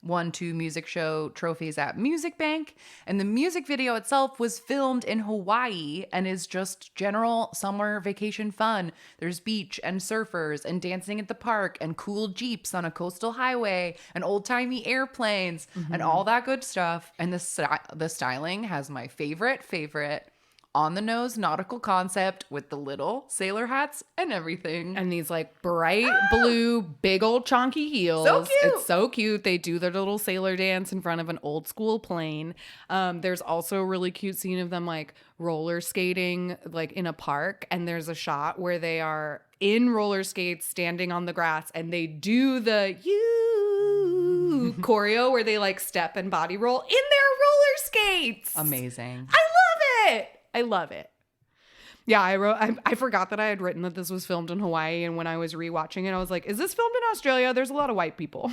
Won 2 music show trophies at Music Bank, and the music video itself was filmed in Hawaii and is just general summer vacation fun. There's beach and surfers and dancing at the park and cool jeeps on a coastal highway and old-timey airplanes and all that good stuff. And the styling has my favorite on-the-nose nautical concept with the little sailor hats and everything. And these like bright blue, big old chonky heels. So cute. It's so cute. They do their little sailor dance in front of an old school plane. There's also a really cute scene of them like roller skating like in a park. And there's a shot where they are in roller skates standing on the grass and they do the you choreo where they like step and body roll in their roller skates. Amazing. I love it. Yeah, I forgot that I had written that this was filmed in Hawaii, and when I was rewatching it, I was like, is this filmed in Australia? There's a lot of white people.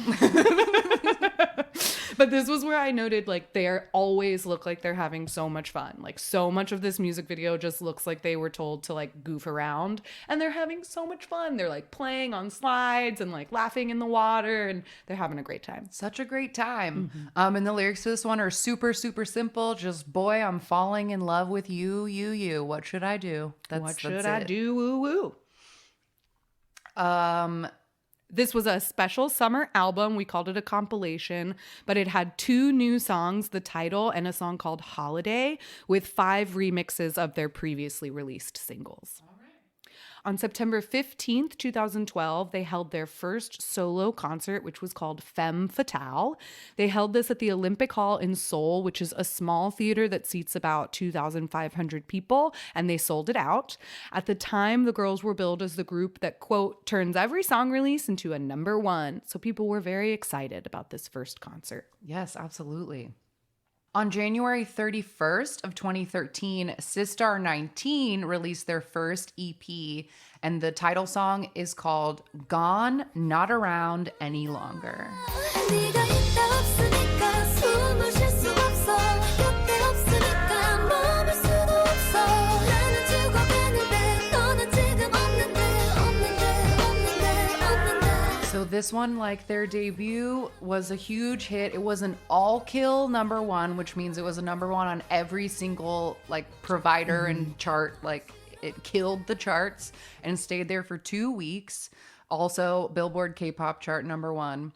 But this was where I noted, like, they always look like they're having so much fun. Like, so much of this music video just looks like they were told to, like, goof around, and they're having so much fun. They're, like, playing on slides and, like, laughing in the water, and they're having a great time. Such a great time. And the lyrics to this one are super, super simple. Just, boy, I'm falling in love with you. What should I do? What should I do? Woo woo. This was a special summer album. We called it a compilation, but it had 2 new songs, the title and a song called Holiday, with 5 remixes of their previously released singles. On September 15th, 2012, they held their first solo concert, which was called Femme Fatale. They held this at the Olympic Hall in Seoul, which is a small theater that seats about 2,500 people, and they sold it out. At the time, the girls were billed as the group that, quote, turns every song release into a number 1. So people were very excited about this first concert. Yes, absolutely. On January 31st of 2013, SISTAR 19 released their first EP, and the title song is called Gone, Not Around Any Longer. this one, like their debut, was a huge hit. It was an all-kill #1, which means it was a #1 on every single like provider and chart. Like it killed the charts and stayed there for 2 weeks. Also, Billboard K-pop chart #1.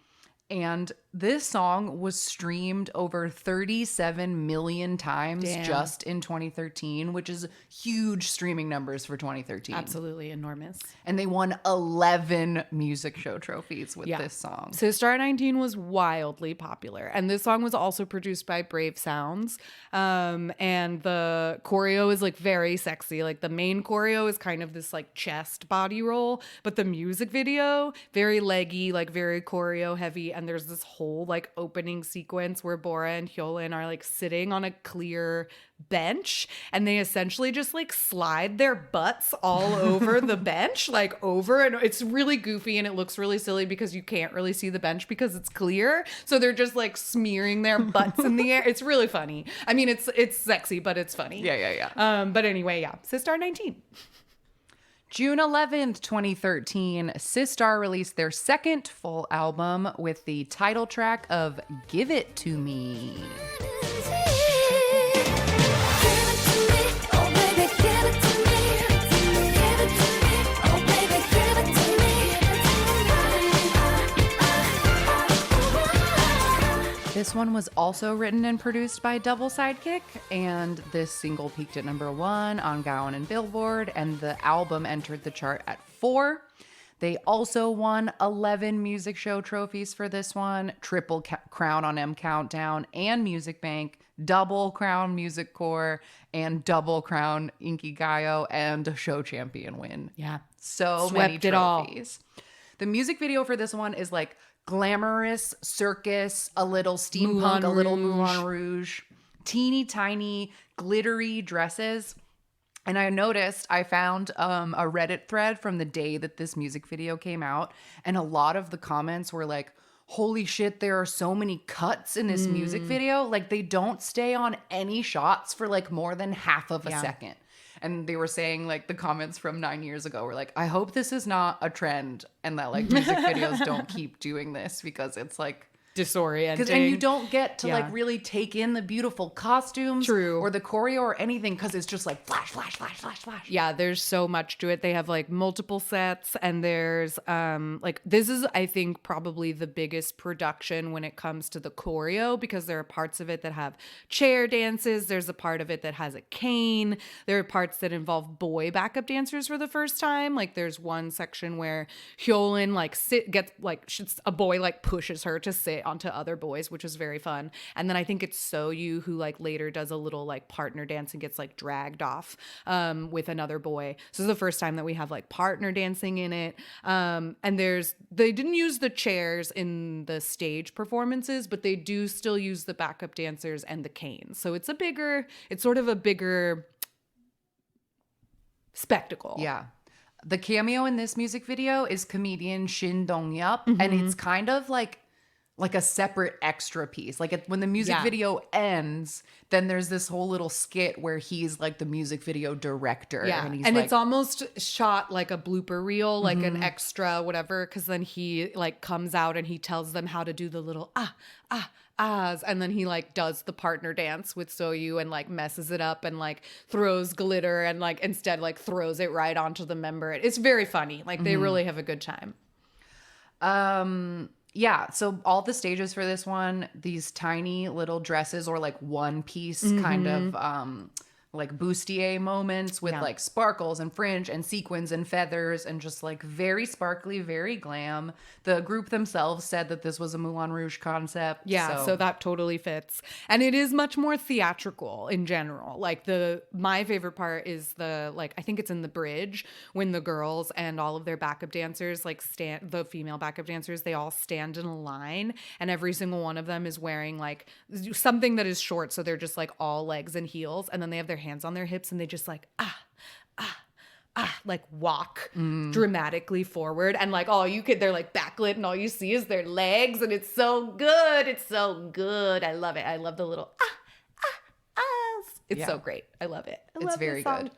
And this song was streamed over 37 million times just in 2013, which is huge streaming numbers for 2013. Absolutely enormous. And they won 11 music show trophies with this song. SISTAR 19 was wildly popular. And this song was also produced by Brave Sounds. And the choreo is like very sexy. Like the main choreo is kind of this like chest body roll, but the music video, very leggy, like very choreo heavy. And there's this whole like opening sequence where Bora and Hyolyn are like sitting on a clear bench and they essentially just like slide their butts all over the bench, like over, and it's really goofy and it looks really silly because you can't really see the bench because it's clear. So they're just like smearing their butts in the air. It's really funny. I mean, it's sexy, but it's funny. Yeah. But anyway, SISTAR 19. June 11th, 2013, SISTAR released their second full album with the title track of Give It To Me. This one was also written and produced by Double Sidekick, and this single peaked at #1 on Gaon and Billboard, and the album entered the chart at 4. They also won 11 music show trophies for this one, triple crown on M Countdown and Music Bank, double crown Music Core, and double crown Inkigayo, and a show champion win. Yeah. So Swept many it all. trophies. The music video for this one is like glamorous circus, a little steampunk, a little Moulin Rouge, teeny tiny glittery dresses. And I noticed, I found a Reddit thread from the day that this music video came out, and a lot of the comments were like, holy shit, there are so many cuts in this music video. Like they don't stay on any shots for like more than half of a second. And they were saying, like, the comments from 9 years ago were like, I hope this is not a trend and that, like, music videos don't keep doing this because it's, like, disorienting. And you don't get to, like, really take in the beautiful costumes or the choreo or anything because it's just, like, flash, flash, flash, flash, flash. Yeah, there's so much to it. They have, like, multiple sets, and there's, like, this is, I think, probably the biggest production when it comes to the choreo because there are parts of it that have chair dances. There's a part of it that has a cane. There are parts that involve boy backup dancers for the first time. Like, there's one section where Hyolyn, like, a boy, like, pushes her to sit onto other boys, which is very fun. And then I think it's So-Yu who like later does a little like partner dance and gets like dragged off with another boy. So this is the first time that we have like partner dancing in it. And they didn't use the chairs in the stage performances, but they do still use the backup dancers and the canes. So it's sort of a bigger spectacle. Yeah. The cameo in this music video is comedian Shin Dong-yup, and it's kind of like a separate extra piece. Like when the music video ends, then there's this whole little skit where he's like the music video director. Yeah. And it's almost shot like a blooper reel, like an extra whatever, because then he like comes out and he tells them how to do the little ahs, and then he like does the partner dance with So-Yu and like messes it up and like throws glitter and like instead like throws it right onto the member. It's very funny. Like they really have a good time. Yeah, so all the stages for this one, these tiny little dresses or like one piece kind of like bustier moments with like sparkles and fringe and sequins and feathers and just like very sparkly, very glam. The group themselves said that this was a Moulin Rouge concept. Yeah, so that totally fits. And it is much more theatrical in general. Like my favorite part is I think it's in the bridge when the girls and all of their backup dancers the female backup dancers, they all stand in a line and every single one of them is wearing like something that is short. So they're just like all legs and heels, and then they have their hands on their hips and they just like like walk dramatically forward, and like they're like backlit and all you see is their legs, and it's so good. I love it. I love the little ahs. It's so great. I love it. It's very good.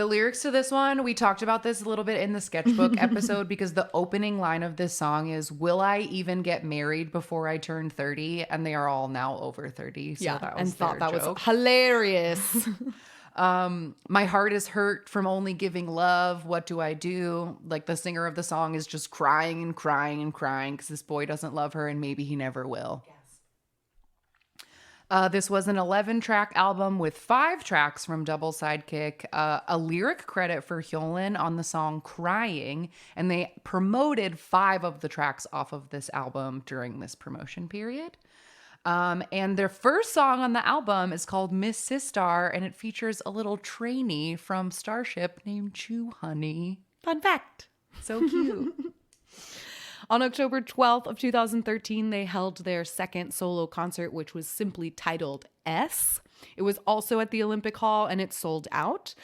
The lyrics to this one, we talked about this a little bit in the sketchbook episode because the opening line of this song is, "Will I even get married before I turn 30?" And they are all now over 30. So that was and thought that joke. was hilarious. My heart is hurt from only giving love. What do I do? Like the singer of the song is just crying and crying and crying because this boy doesn't love her and maybe he never will. This was an 11-track album with 5 tracks from Double Sidekick, a lyric credit for Hyolyn on the song Crying, and they promoted 5 of the tracks off of this album during this promotion period. And their first song on the album is called Miss SISTAR, and it features a little trainee from Starship named Chew Honey. Fun fact. So cute. On October 12th of 2013, they held their second solo concert, which was simply titled S. It was also at the Olympic Hall, and it sold out.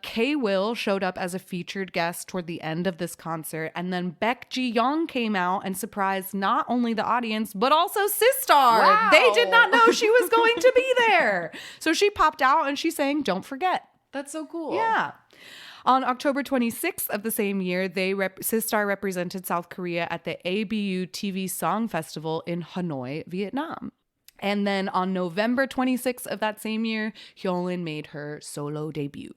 K. Will showed up as a featured guest toward the end of this concert, and then Baek Ji-young came out and surprised not only the audience, but also SISTAR. Wow. They did not know she was going to be there. So she popped out and she sang Don't Forget. That's so cool. Yeah. On October 26th of the same year, SISTAR represented South Korea at the ABU TV Song Festival in Hanoi, Vietnam. And then on November 26th of that same year, Hyolyn made her solo debut.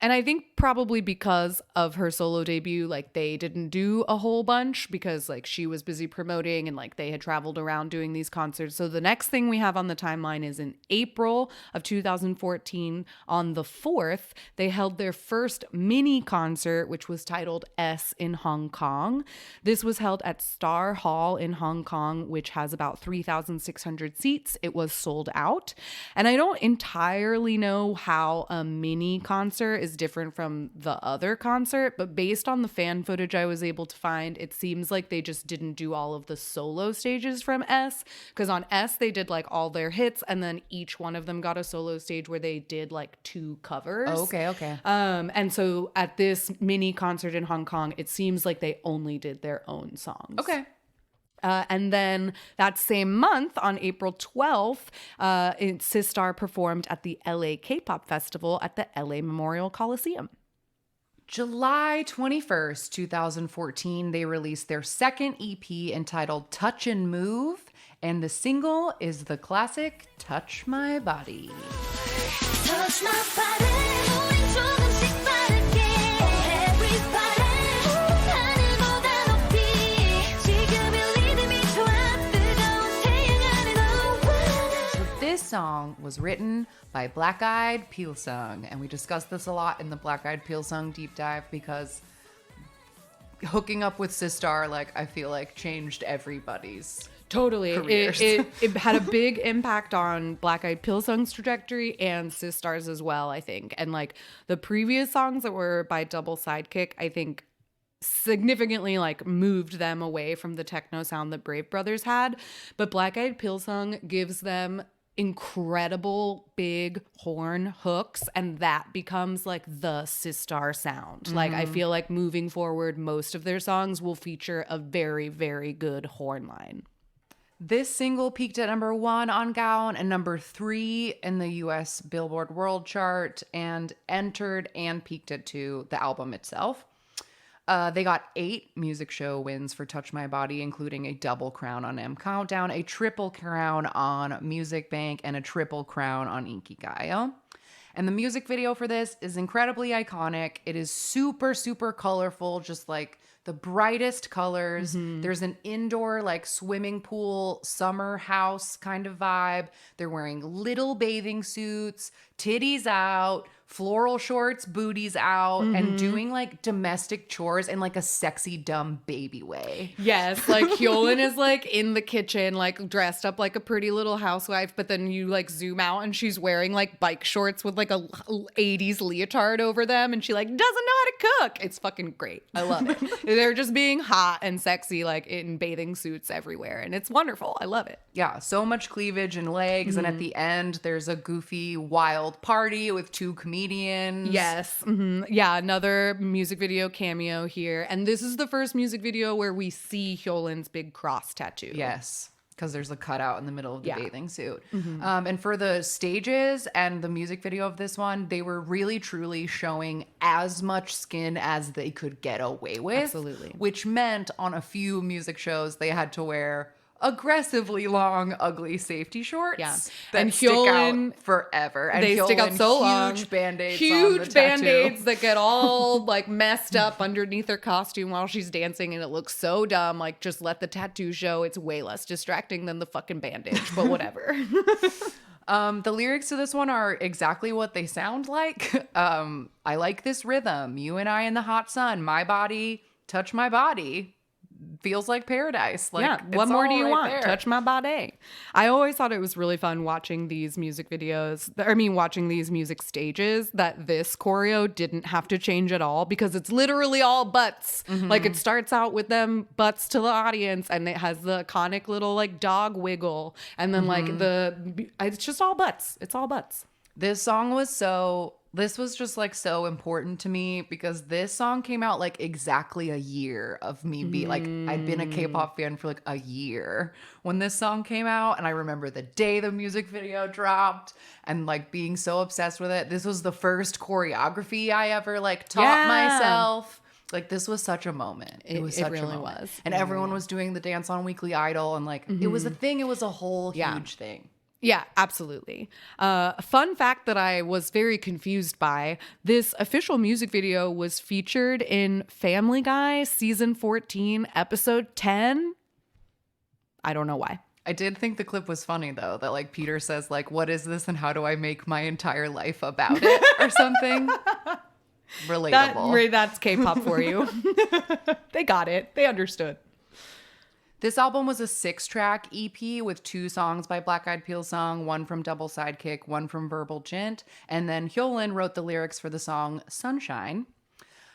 And I think probably because of her solo debut, like they didn't do a whole bunch because like she was busy promoting and like they had traveled around doing these concerts. So the next thing we have on the timeline is in April of 2014 on the 4th, they held their first mini concert, which was titled S in Hong Kong. This was held at Star Hall in Hong Kong, which has about 3,600 seats. It was sold out. And I don't entirely know how a mini concert is different from the other concert, but based on the fan footage I was able to find, it seems like they just didn't do all of the solo stages from S, because on S they did like all their hits and then each one of them got a solo stage where they did like 2 covers. Okay. And so at this mini concert in Hong Kong, it seems like they only did their own songs. Okay. And then that same month, on April 12th, SISTAR performed at the LA Kpop Festival at the LA Memorial Coliseum. July 21st, 2014, they released their second EP entitled Touch and Move, and the single is the classic Touch My Body. Touch my body. This song was written by Black Eyed Pilsung, and we discussed this a lot in the Black Eyed Pilsung deep dive because hooking up with SISTAR, like, I feel like changed everybody's Totally. careers. It had a big impact on Black Eyed Pilsung's trajectory and SISTAR's as well, I think. And like the previous songs that were by Double Sidekick, I think significantly like moved them away from the techno sound that Brave Brothers had. But Black Eyed Pilsung gives them incredible big horn hooks, and that becomes like the SISTAR sound. Like I feel like moving forward, most of their songs will feature a very, very good horn line. This single peaked at number 1 on Gaon and number 3 in the US Billboard World Chart, and entered and peaked at 2 the album itself. They got 8 music show wins for Touch My Body, including a double crown on M Countdown, a triple crown on Music Bank, and a triple crown on Inkigayo. And the music video for this is incredibly iconic. It is super, super colorful, just like the brightest colors. There's an indoor like swimming pool, summer house kind of vibe. They're wearing little bathing suits, titties out, floral shorts, booties out, and doing like domestic chores in like a sexy, dumb baby way. Yes, like Hyolyn is like in the kitchen, like dressed up like a pretty little housewife, but then you like zoom out and she's wearing like bike shorts with like a 80s leotard over them, and she like doesn't know how to cook. It's fucking great. I love it. They're just being hot and sexy, like in bathing suits everywhere, and it's wonderful. I love it. Yeah, so much cleavage and legs, and at the end, there's a goofy, wild party with 2 comedians. Yes. Yeah, another music video cameo here. And this is the first music video where we see Hyolyn's big cross tattoo. Yes. because there's a cutout in the middle of the Yeah. bathing suit. And for the stages and the music video of this one, they were really truly showing as much skin as they could get away with. Absolutely. Which meant on a few music shows, they had to wear aggressively long, ugly safety shorts. Yeah. That And stick Hyolyn- out forever. And They stick out Hyolyn, so long. Huge band-aids Huge on the band-aids tattoo. that get all like messed up underneath her costume while she's dancing, and it looks so dumb. Like, just let the tattoo show. It's way less distracting than the fucking bandage, but whatever. The lyrics to this one are exactly what they sound like. I like this rhythm. You and I in the hot sun. My body, touch my body. Feels like paradise. Like, yeah, it's what more do all you right want? there. Touch my body. I always thought it was really fun watching these music videos. Watching these music stages that this choreo didn't have to change at all because it's literally all butts. Like, it starts out with them butts to the audience, and it has the iconic little like dog wiggle, and then like it's just all butts. It's all butts. This song was this was just like so important to me because this song came out like exactly a year of me I'd been a K-pop fan for like a year when this song came out. And I remember the day the music video dropped and like being so obsessed with it. This was the first choreography I ever like taught myself. Like, this was such a moment. It was such it really a moment. was. And everyone was doing the dance on Weekly Idol and like it was a thing. It was a whole huge thing. Yeah, absolutely. A fun fact that I was very confused by, this official music video was featured in Family Guy season 14, episode 10. I don't know why. I did think the clip was funny though, that like Peter says like, what is this and how do I make my entire life about it or something. Relatable. That's K-pop for you. They got it. They understood. This album was a 6-track EP with 2 songs by Black Eyed Peas song, one from Double Sidekick, one from Verbal Jint, and then Hyolyn wrote the lyrics for the song Sunshine.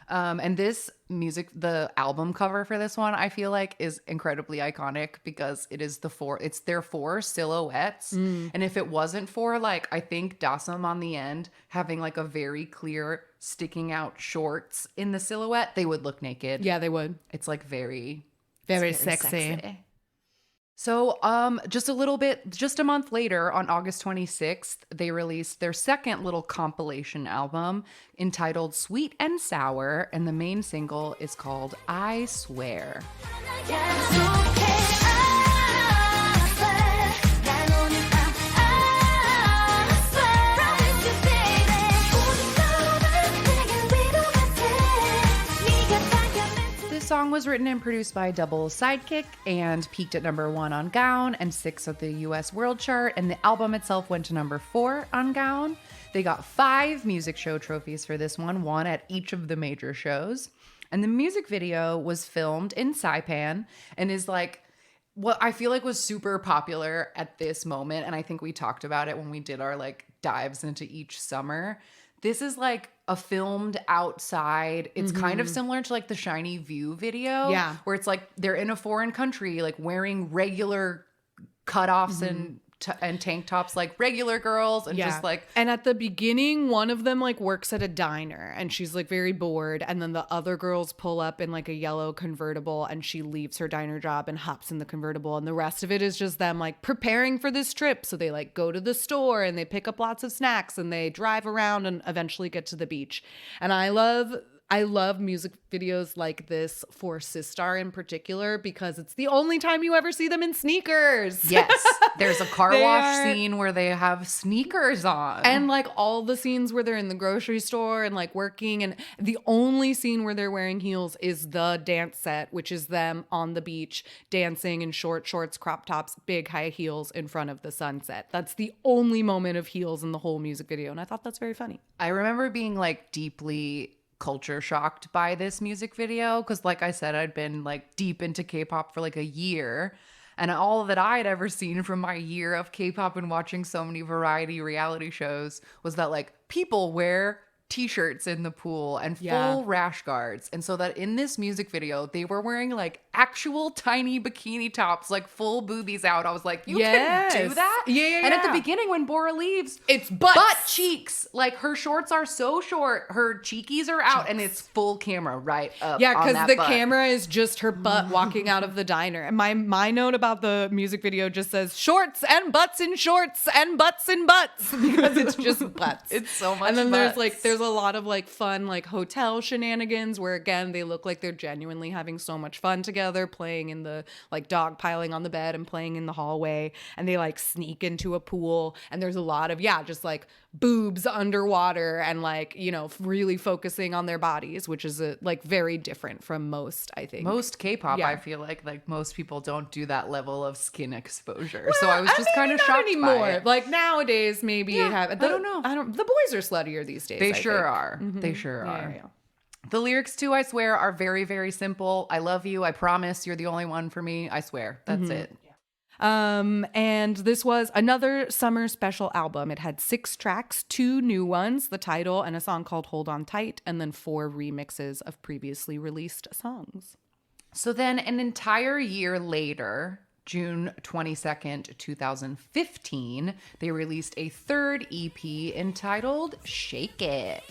And this the album cover for this one, I feel like is incredibly iconic because it is it's their 4 silhouettes. And if it wasn't for like, I think Dasam on the end having like a very clear sticking out shorts in the silhouette, they would look naked. Yeah, they would. It's like very sexy. So just a month later, on August 26th, they released their second little compilation album entitled Sweet and Sour, and the main single is called I Swear. This song was written and produced by Double Sidekick and peaked at number 1 on Gaon and 6 of the US World Chart, and the album itself went to number 4 on Gaon. They got 5 music show trophies for this one at each of the major shows. And the music video was filmed in Saipan and is like what I feel like was super popular at this moment. And I think we talked about it when we did our like dives into each summer. This is like a filmed outside. It's kind of similar to like the Shiny View video. Yeah. Where it's like they're in a foreign country, like wearing regular cutoffs and tank tops like regular girls and just like. And at the beginning, one of them like works at a diner and she's like very bored, and then the other girls pull up in like a yellow convertible and she leaves her diner job and hops in the convertible, and the rest of it is just them like preparing for this trip. So they like go to the store and they pick up lots of snacks and they drive around and eventually get to the beach. And I love music videos like this for SISTAR in particular because it's the only time you ever see them in sneakers. Yes. There's a car wash scene where they have sneakers on. And like all the scenes where they're in the grocery store and like working, and the only scene where they're wearing heels is the dance set, which is them on the beach dancing in short shorts, crop tops, big high heels in front of the sunset. That's the only moment of heels in the whole music video. And I thought that's very funny. I remember being like deeply culture shocked by this music video because like I said, I'd been like deep into K-pop for like a year, and all that I had ever seen from my year of K-pop and watching so many variety reality shows was that like people wear t-shirts in the pool and full rash guards. And so that in this music video, they were wearing like actual tiny bikini tops, like full boobies out. I was like, you can do that? Yeah. And at the beginning when Bora leaves, it's butt cheeks. Like her shorts are so short, her cheekies are out, and it's full camera right up. Yeah, because the butt. camera is just her butt walking out of the diner. And my note about the music video just says shorts and butts in shorts and butts in butts, because it's just butts. It's so much. And then butts. there's a lot of like fun like hotel shenanigans where again they look like they're genuinely having so much fun together, playing in the like dog piling on the bed and playing in the hallway, and they like sneak into a pool, and there's a lot of just like boobs underwater and like, you know, really focusing on their bodies, which is like very different from most, I think. Most K-pop, I feel like most people don't do that level of skin exposure. So I was just kind of shocked anymore. by it. Like nowadays, maybe it have. I don't know. The boys are sluttier these days. They I sure think. are. They sure are. Yeah. The lyrics too, I swear, are very, very simple. I love you. I promise you're the only one for me. I swear. That's it. And this was another summer special album. It had 6 tracks, 2 new ones, the title and a song called Hold On Tight, and then 4 remixes of previously released songs. So then an entire year later, June 22nd, 2015, they released a third EP entitled Shake It.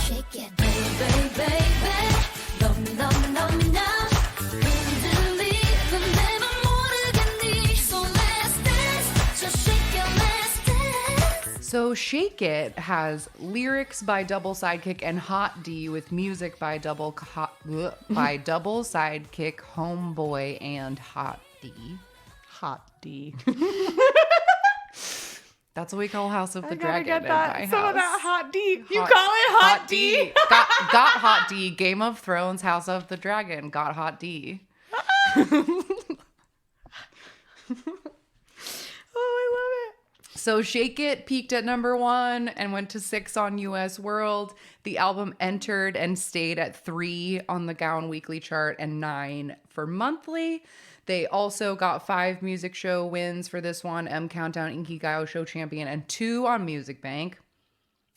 Shake it, baby, baby. Love me, love me, love me now. 흔들리는 내 맘 모르겠니? So let's dance. So shake it, let's dance. So Shake It has lyrics by Double Sidekick and Hot D with music by Double Sidekick, Homeboy, and Hot D. Hot D. That's what we call House of the I gotta Dragon. get in that. my Some of house. that Hot D. You Hot- call it Hot D? got Hot D. Game of Thrones, House of the Dragon. Got Hot D. Oh, I love it. So Shake It peaked at number 1 and went to 6 on US World. The album entered and stayed at 3 on the Gown Weekly chart and 9 for monthly. They also got 5 music show wins for this one, M Countdown, Inkigayo Show Champion, and 2 on Music Bank.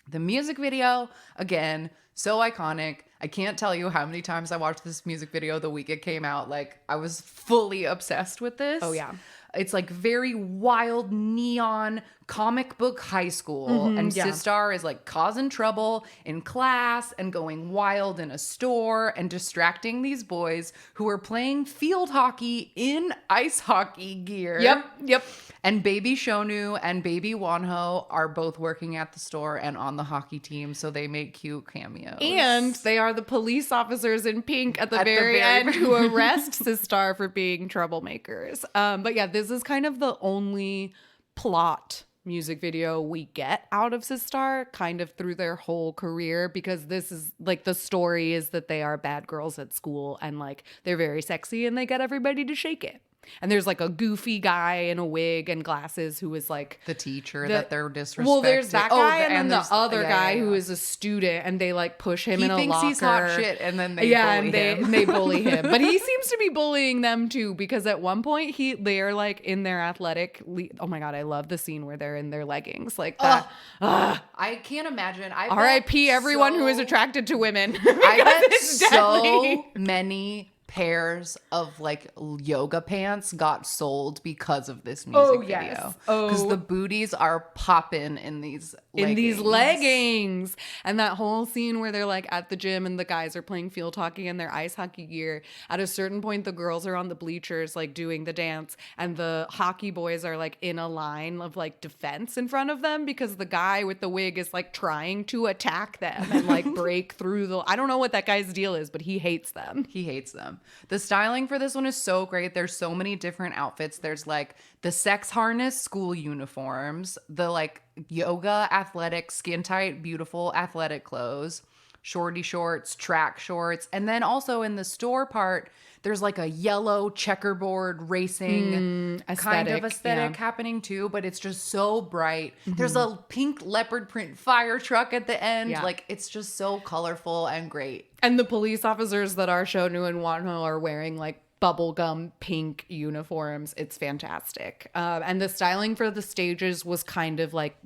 The music video, again, so iconic. I can't tell you how many times I watched this music video the week it came out. Like, I was fully obsessed with this. Oh, yeah. It's like very wild neon comic book high school. And SISTAR is like causing trouble in class and going wild in a store and distracting these boys who are playing field hockey in ice hockey gear. Yep. And Baby Shonu and Baby Wonho are both working at the store and on the hockey team, so they make cute cameos. And they are the police officers in pink at the very end who arrest SISTAR for being troublemakers. But yeah, this is kind of the only plot music video we get out of SISTAR kind of through their whole career, because this is like the story is that they are bad girls at school and like they're very sexy and they get everybody to shake it. And there's like a goofy guy in a wig and glasses who is like the teacher that they're disrespecting. Well, there's that guy and then there's the other guy yeah. who is a student, and they like push him in a locker. He thinks he's hot shit, and then they bully him. and they bully him. But he seems to be bullying them too, because at one point they're like in their athletic. Oh my god, I love the scene where they're in their leggings like that. I can't imagine. R.I.P. everyone who is attracted to women. I bet it's so deadly. many pairs of like yoga pants got sold because of this music video. Because the booties are popping in these leggings. And that whole scene where they're like at the gym and the guys are playing field hockey in their ice hockey gear. At a certain point, the girls are on the bleachers like doing the dance, and the hockey boys are like in a line of like defense in front of them, because the guy with the wig is like trying to attack them and like break through the. I don't know what that guy's deal is, but he hates them. He hates them. The styling for this one is so great. There's so many different outfits. There's like the sex harness school uniforms, the like yoga athletic skin tight beautiful athletic clothes, shorty shorts, track shorts, and then also in the store part there's like a yellow checkerboard racing kind of aesthetic happening too, but it's just so bright. There's a pink leopard print fire truck at the end. Like, it's just so colorful and great. And the police officers that are Shonu and Wanho are wearing like bubblegum pink uniforms. It's fantastic. And the styling for the stages was kind of like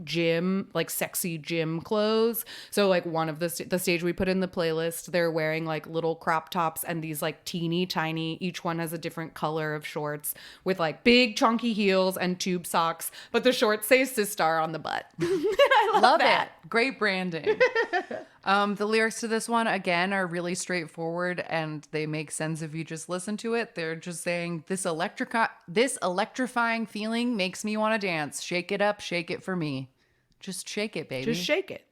sexy gym clothes. So like one of the stage we put in the playlist, they're wearing like little crop tops and these like teeny tiny, each one has a different color of shorts with like big chunky heels and tube socks. But the shorts say SISTAR on the butt. I love that. It. Great branding. The lyrics to this one, again, are really straightforward and they make sense if you just listen to it. They're just saying, this electrifying feeling makes me want to dance. Shake it up, shake it for me. Just shake it, baby. Just shake it.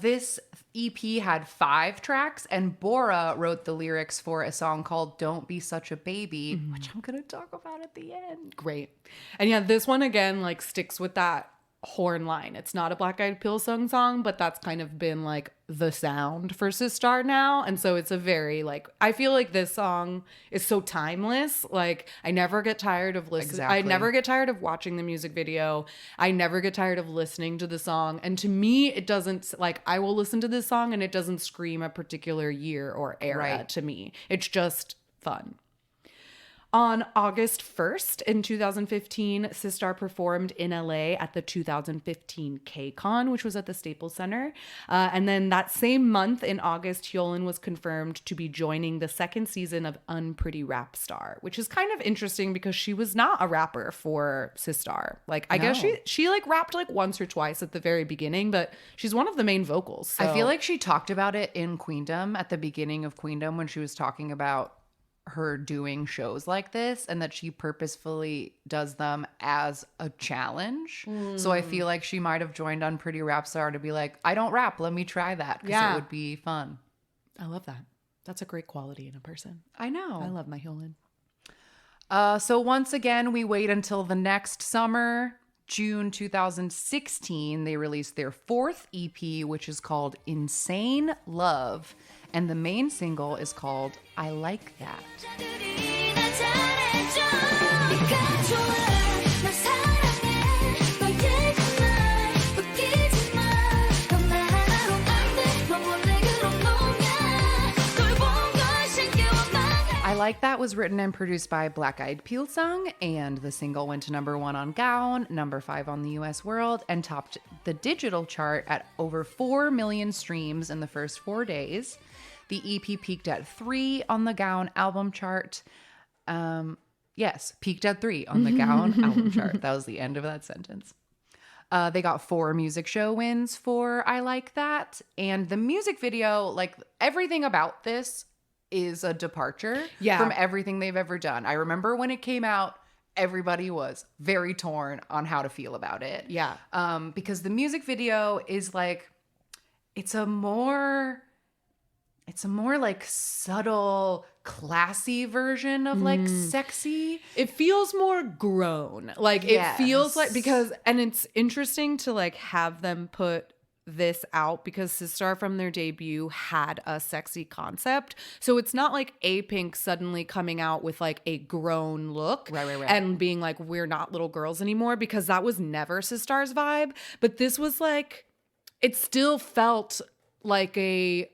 This EP had 5 tracks, and Bora wrote the lyrics for a song called Don't Be Such a Baby, which I'm going to talk about at the end. Great. And yeah, this one again, like sticks with that horn line. It's not a Black Eyed Peas song, but that's kind of been like the sound for SISTAR now. And so it's a very like, I feel like this song is so timeless. Like I never get tired of listening. Exactly. I never get tired of watching the music video. I never get tired of listening to the song. And to me, it doesn't like, I will listen to this song and it doesn't scream a particular year or era to me. It's just fun. On August 1st in 2015, SISTAR performed in LA at the 2015 KCON, which was at the Staples Center. And then that same month in August, Hyolyn was confirmed to be joining the second season of Unpretty Rap Star, which is kind of interesting because she was not a rapper for SISTAR. Like, I guess she like rapped like once or twice at the very beginning, but she's one of the main vocals. So. I feel like she talked about it in Queendom at the beginning of Queendom when she was talking about her doing shows like this and that she purposefully does them as a challenge. So I feel like she might have joined on Pretty Rap Star to be like, I don't rap, let me try that because it would be fun. I love that. That's a great quality in a person. I know. I love my Hyolyn. So once again, we wait until the next summer. June 2016, they released their 4th EP, which is called Insane Love. And the main single is called I Like That. I Like That was written and produced by Black Eyed Peas song, and the single went to number 1 on Gaon, number 5 on the US World, and topped the digital chart at over 4 million streams in the first 4 days. The EP peaked at 3 on the Gaon album chart. Yes, peaked at 3 on the Gaon album chart. That was the end of that sentence. They got 4 music show wins for I Like That. And the music video, like everything about this is a departure from everything they've ever done. I remember when it came out, everybody was very torn on how to feel about it. Yeah. Because the music video is like, it's a more like subtle, classy version of like sexy. It feels more grown. Like it feels like and it's interesting to like have them put this out because SISTAR from their debut had a sexy concept. So it's not like A-Pink suddenly coming out with like a grown look and being like, we're not little girls anymore, because that was never SISTAR's vibe. But this was like, it still felt like a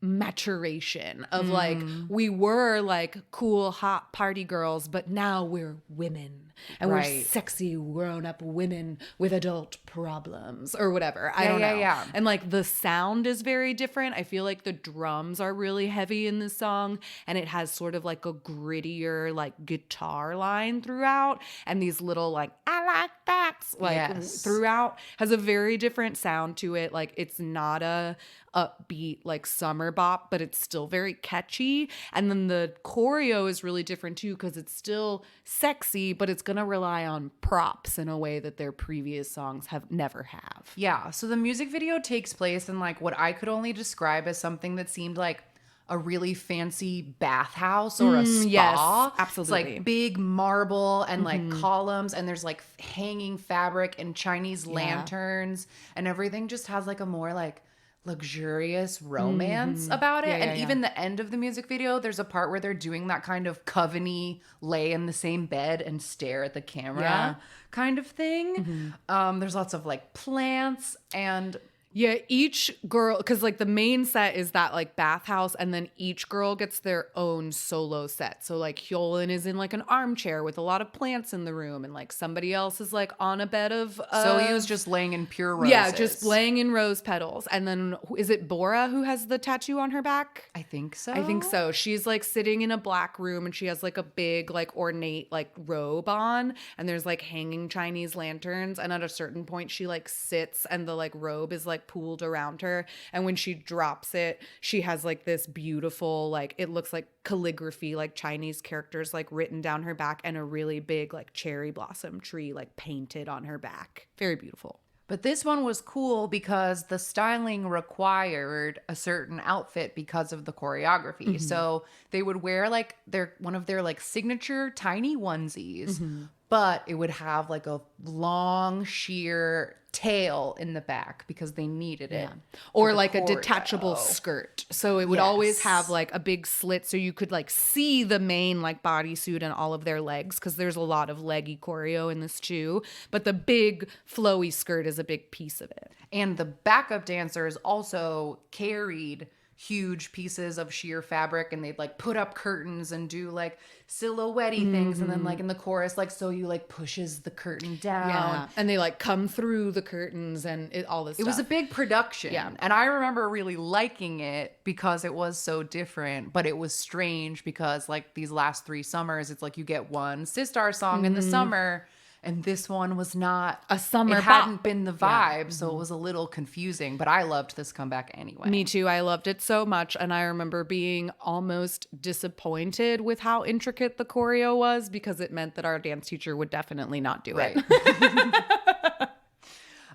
maturation of like, we were like cool, hot party girls, but now we're women and we're sexy, grown-up women with adult problems or whatever. I don't know. Yeah. And like the sound is very different. I feel like the drums are really heavy in this song, and it has sort of like a grittier like guitar line throughout, and these little like I like that like throughout has a very different sound to it. Like it's not a upbeat like summer bop, but it's still very catchy. And then the choreo is really different too, because it's still sexy, but it's gonna rely on props in a way that their previous songs have never have. Yeah, so the music video takes place in like what I could only describe as something that seemed like a really fancy bathhouse or a spa. Yes, absolutely. It's like big marble and like columns, and there's like hanging fabric and Chinese lanterns, and everything just has like a more like luxurious romance about it. And even the end of the music video, there's a part where they're doing that kind of coven-y lay in the same bed and stare at the camera kind of thing. There's lots of like plants and Yeah, each girl, because like the main set is that like bathhouse, and then each girl gets their own solo set. So like Hyolyn is in like an armchair with a lot of plants in the room, and like somebody else is like on a bed of So he was just laying in pure roses. Yeah, just laying in rose petals. And then is it Bora who has the tattoo on her back? I think so. I think so. She's like sitting in a black room, and she has like a big like ornate like robe on, and there's like hanging Chinese lanterns, and at a certain point she like sits and the like robe is like pooled around her, and when she drops it she has like this beautiful like it looks like calligraphy, like Chinese characters like written down her back, and a really big like cherry blossom tree like painted on her back. Very beautiful. But this one was cool because the styling required a certain outfit because of the choreography. So they would wear like one of their like signature tiny onesies, but it would have like a long sheer tail in the back because they needed it. Or like a detachable skirt. So it would always have like a big slit so you could like see the main like bodysuit and all of their legs, because there's a lot of leggy choreo in this too. But the big flowy skirt is a big piece of it. And the backup dancers also carried huge pieces of sheer fabric, and they'd like put up curtains and do like silhouette-y things, and then like in the chorus like So You like pushes the curtain down, and they like come through the curtains and all this stuff. It was a big production, and I remember really liking it because it was so different. But it was strange because like these last 3 summers, it's like you get one SISTAR song in the summer, and this one was not a summer It bop. hadn't been the vibe, so it was a little confusing. But I loved this comeback anyway. Me too. I loved it so much, and I remember being almost disappointed with how intricate the choreo was, because it meant that our dance teacher would definitely not do it.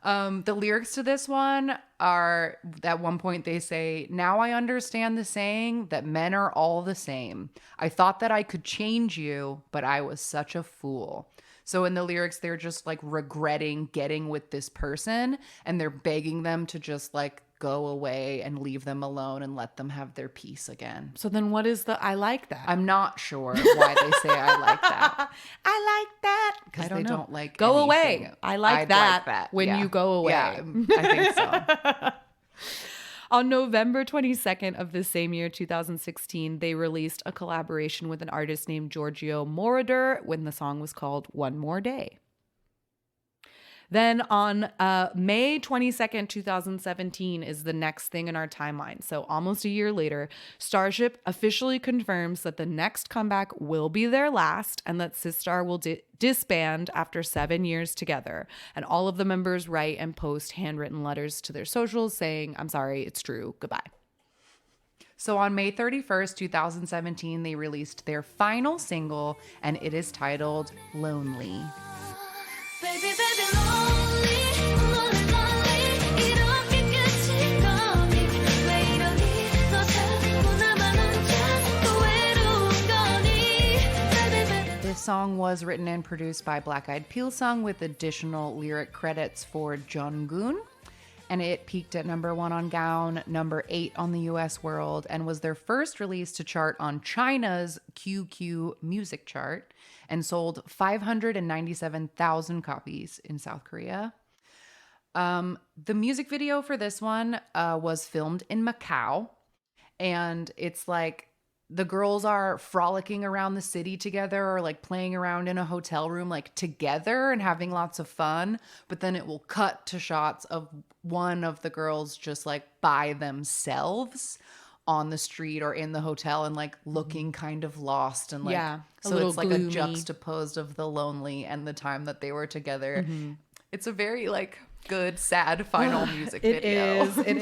The lyrics to this one are, at one point they say, "Now I understand the saying that men are all the same. I thought that I could change you, but I was such a fool." So in the lyrics, they're just like regretting getting with this person, and they're begging them to just like go away and leave them alone and let them have their peace again. So then what is the I like that? I'm not sure why they say I like that. I like that. Because they don't like go anything. away. I like that, when you go away. Yeah, I think so. On November 22nd of the same year, 2016, they released a collaboration with an artist named Giorgio Moroder when the song was called One More Day. Then on May 22nd, 2017 is the next thing in our timeline. So almost a year later, Starship officially confirms that the next comeback will be their last, and that SISTAR will disband after 7 years together. And all of the members write and post handwritten letters to their socials saying, "I'm sorry, it's true, goodbye." So on May 31st, 2017, they released their final single, and it is titled Lonely. Baby, baby, lonely, lonely, lonely. 이렇게 끝이 거니. 왜 이러니? 너 자꾸 나만 혼자 외로운 거니. Baby, baby. This song was written and produced by Black Eyed Pilsung with additional lyric credits for Jungkook. And it peaked at number 1 on Gaon, number 8 on the US World, and was their first release to chart on China's QQ music chart, and sold 597,000 copies in South Korea. The music video for this one was filmed in Macau, and it's like the girls are frolicking around the city together, or like playing around in a hotel room like together and having lots of fun. But then it will cut to shots of one of the girls just like by themselves on the street or in the hotel and like looking kind of lost, and like so it's like gloomy. a juxtapose of the lonely and the time that they were together. It's a very like good sad final music video. It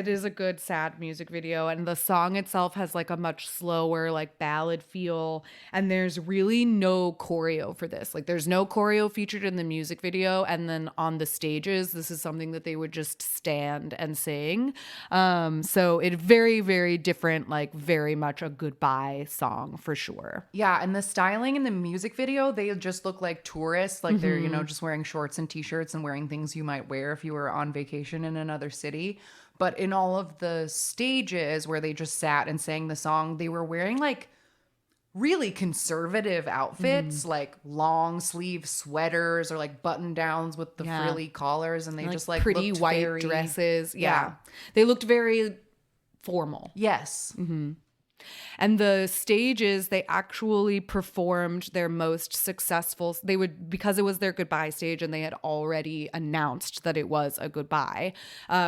is a good sad music video, and the song itself has like a much slower like ballad feel, and there's really no choreo for this. Like there's no choreo featured in the music video, and then on the stages this is something that they would just stand and sing. So it very, very different, like very much a goodbye song for sure. Yeah, and the styling in the music video, they just look like tourists. Like they're, just wearing shorts and t-shirts and wearing things you might wear if you were on vacation in another city. But in all of the stages where they just sat and sang the song, they were wearing like really conservative outfits, like long sleeve sweaters or like button downs with the frilly collars, and they just like pretty looked white very, dresses. Yeah. They looked very formal. Yes. And the stages, they actually performed their most successful. They would, because it was their goodbye stage and they had already announced that it was a goodbye,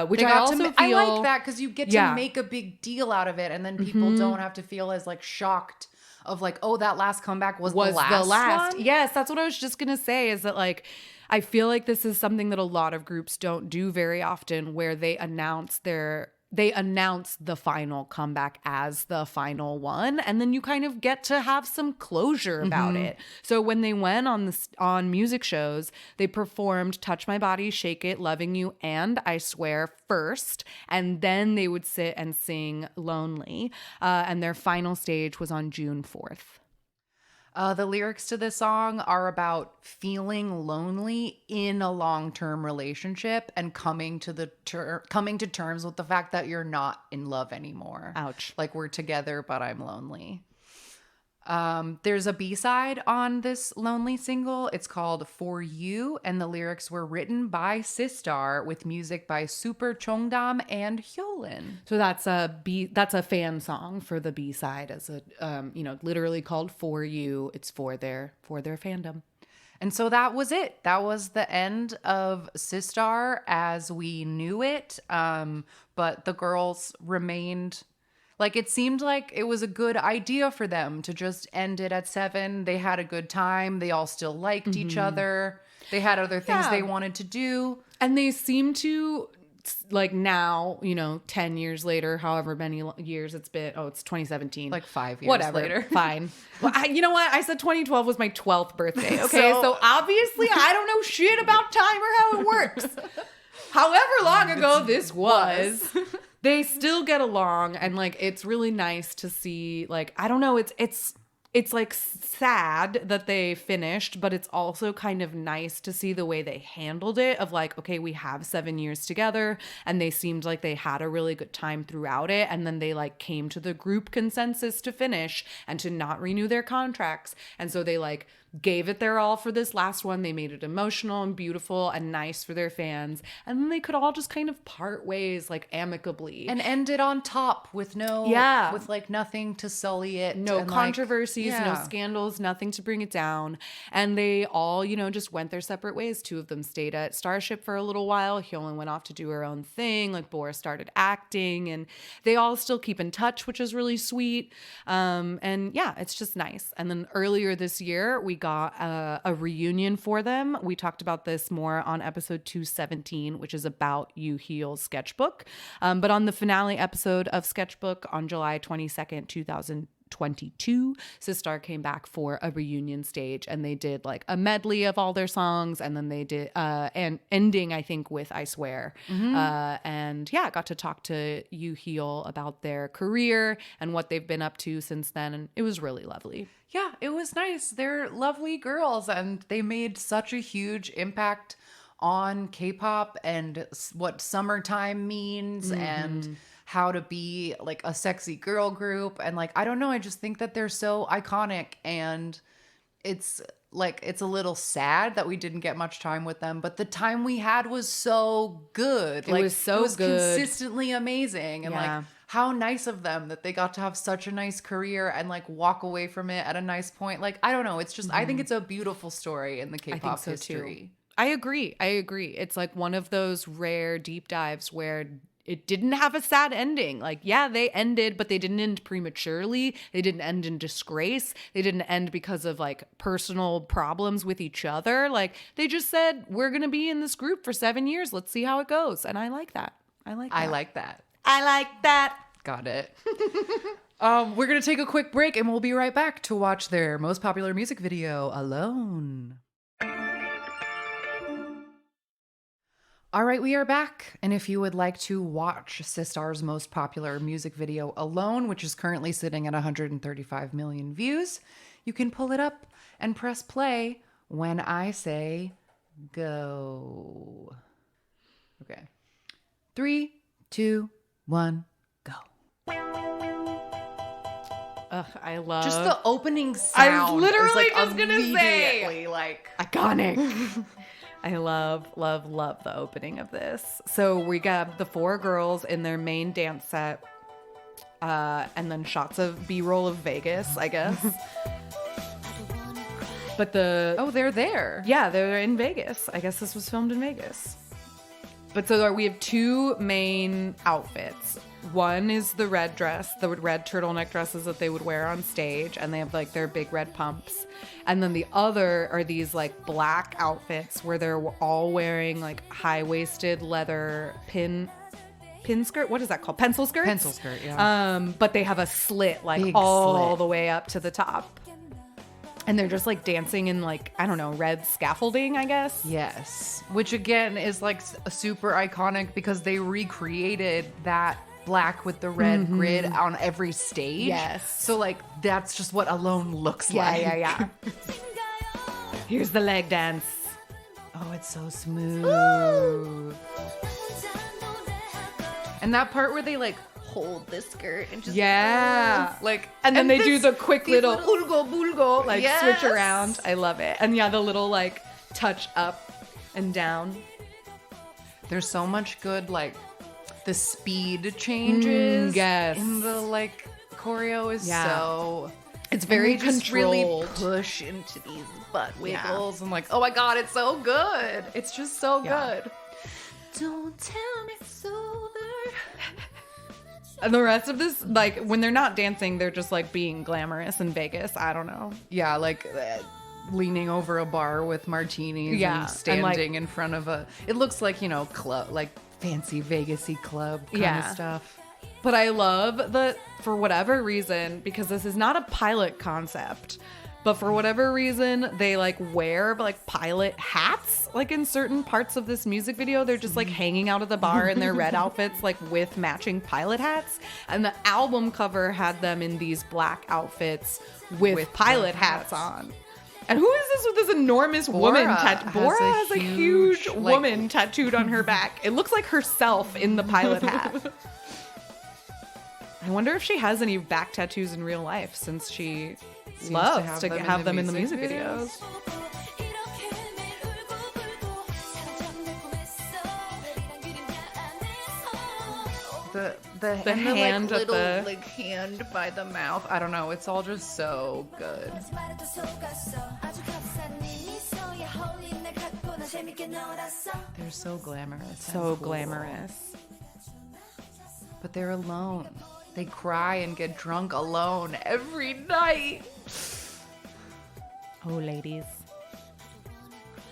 which They I got also to, feel. I like that because you get to Yeah. make a big deal out of it, and then people don't have to feel as like shocked of like, oh, that last comeback was the last one? Yes, that's what I was just gonna say, is that like I feel like this is something that a lot of groups don't do very often, where they announce the final comeback as the final one, and then you kind of get to have some closure about it. So when they went on music shows, they performed Touch My Body, Shake It, Loving You, and I Swear first, and then they would sit and sing Lonely, and their final stage was on June 4th. The lyrics to this song are about feeling lonely in a long-term relationship and coming to terms with the fact that you're not in love anymore. Ouch. Like, we're together, but I'm lonely. There's a B-side on this Lonely single. It's called For You, and the lyrics were written by SISTAR with music by Super Chongdam and Hyolyn. So that's a fan song for the B-side, as a literally called For You. It's for their fandom. And so that was it. That was the end of SISTAR as we knew it. But the girls remained, like, it seemed like it was a good idea for them to just end it at 7. They had a good time. They all still liked each other. They had other things they wanted to do. And they seem to, like, now, 10 years later, however many years it's been. Oh, it's 2017. Like 5 years Whatever. later. Fine. Well, you know what? I said 2012 was my 12th birthday. Okay. So obviously I don't know shit about time or how it works. However long ago this was. They still get along, and like it's really nice to see. Like, I don't know, it's like sad that they finished, but it's also kind of nice to see the way they handled it, of like, okay, we have 7 years together, and they seemed like they had a really good time throughout it, and then they like came to the group consensus to finish and to not renew their contracts, and so they like gave it their all for this last one. They made it emotional and beautiful and nice for their fans, and then they could all just kind of part ways, like, amicably, And end it on top with with like nothing to sully it. no and, controversies, like, no scandals, nothing to bring it down. And they all, just went their separate ways. 2 of them stayed at Starship for a little while. Hyolyn went off to do her own thing. Like, Bora started acting, and they all still keep in touch, which is really sweet. And yeah, it's just nice. And then earlier this year, we got a reunion for them. We talked about this more on episode 217, which is about Yoo Heel's Sketchbook. But on the finale episode of Sketchbook on July 22nd, 2022, SISTAR came back for a reunion stage, and they did like a medley of all their songs, and then they did an ending, I think, with I Swear. And yeah, got to talk to Yoo Heel about their career and what they've been up to since then, and it was really lovely. Yeah, it was nice. They're lovely girls, and they made such a huge impact on K-pop and what summertime means and how to be like a sexy girl group. And like, I don't know, I just think that they're so iconic, and it's like, it's a little sad that we didn't get much time with them, but the time we had was so good. It was so good. Consistently amazing. And like, how nice of them that they got to have such a nice career and like walk away from it at a nice point. Like, I don't know. It's just, I think it's a beautiful story in the K-pop history. Too. I agree. It's like one of those rare deep dives where it didn't have a sad ending. Like, yeah, they ended, but they didn't end prematurely. They didn't end in disgrace. They didn't end because of like personal problems with each other. Like, they just said, we're going to be in this group for 7 years. Let's see how it goes. And I like that. I like that. Got it. We're going to take a quick break, and we'll be right back to watch their most popular music video, Alone. All right, we are back. And if you would like to watch SISTAR's most popular music video, Alone, which is currently sitting at 135 million views, you can pull it up and press play when I say go. Okay. 3, 2, 1, go. Ugh, I love Just the opening sound. I was literally is, like, just gonna say. immediately, like iconic. I love the opening of this. So we got the 4 girls in their main dance set, and then shots of B-roll of Vegas, I guess. But they're there. yeah, they're in Vegas. I guess this was filmed in Vegas. But so we have 2 main outfits. One is the red dress, the red turtleneck dresses that they would wear on stage, and they have like their big red pumps. And then the other are these like black outfits where they're all wearing like high-waisted leather pin skirt. What is that called? Pencil skirts? Pencil skirt, yeah. But they have a slit like Big all slit. the way up to the top. And they're just like dancing in like, I don't know, red scaffolding, I guess. Yes. Which again is like super iconic because they recreated that black with the red grid on every stage. Yes. So like that's just what Alone looks like. Yeah. Here's the leg dance. Oh, it's so smooth. And that part where they like hold the skirt and just Yeah. like And then they do this- the quick these little ulgo bulgo, like Yes. switch around. I love it. And yeah, the little like touch up and down. There's so much good like the speed changes. yes. In the like choreo is Yeah. so It's very and they just really controlled. push into these butt wiggles. I'm like, oh my god, it's so good. It's just so Yeah. good. Don't tell me it's over. And the rest of this, like when they're not dancing, they're just like being glamorous in Vegas. I don't know. Yeah, like leaning over a bar with martinis Yeah, and standing and, like- in front of a. It looks like, you know, club, like fancy Vegas-y club kind Yeah. of stuff. But I love that for whatever reason, because this is not a pilot concept, but for whatever reason, they like wear like pilot hats. Like in certain parts of this music video, they're just like hanging out of the bar in their red outfits, like with matching pilot hats. And the album cover had them in these black outfits with pilot hats on. And who is this with this enormous woman? Bora has a huge like- woman tattooed on her back. It looks like herself in the pilot hat. I wonder if she has any back tattoos in real life, since she loves to have them in the music videos. The hand like, at little the- like hand by the mouth. I don't know. It's all just so good. They're so glamorous. So and cool. glamorous. But they're alone. They cry and get drunk alone every night. Oh, ladies.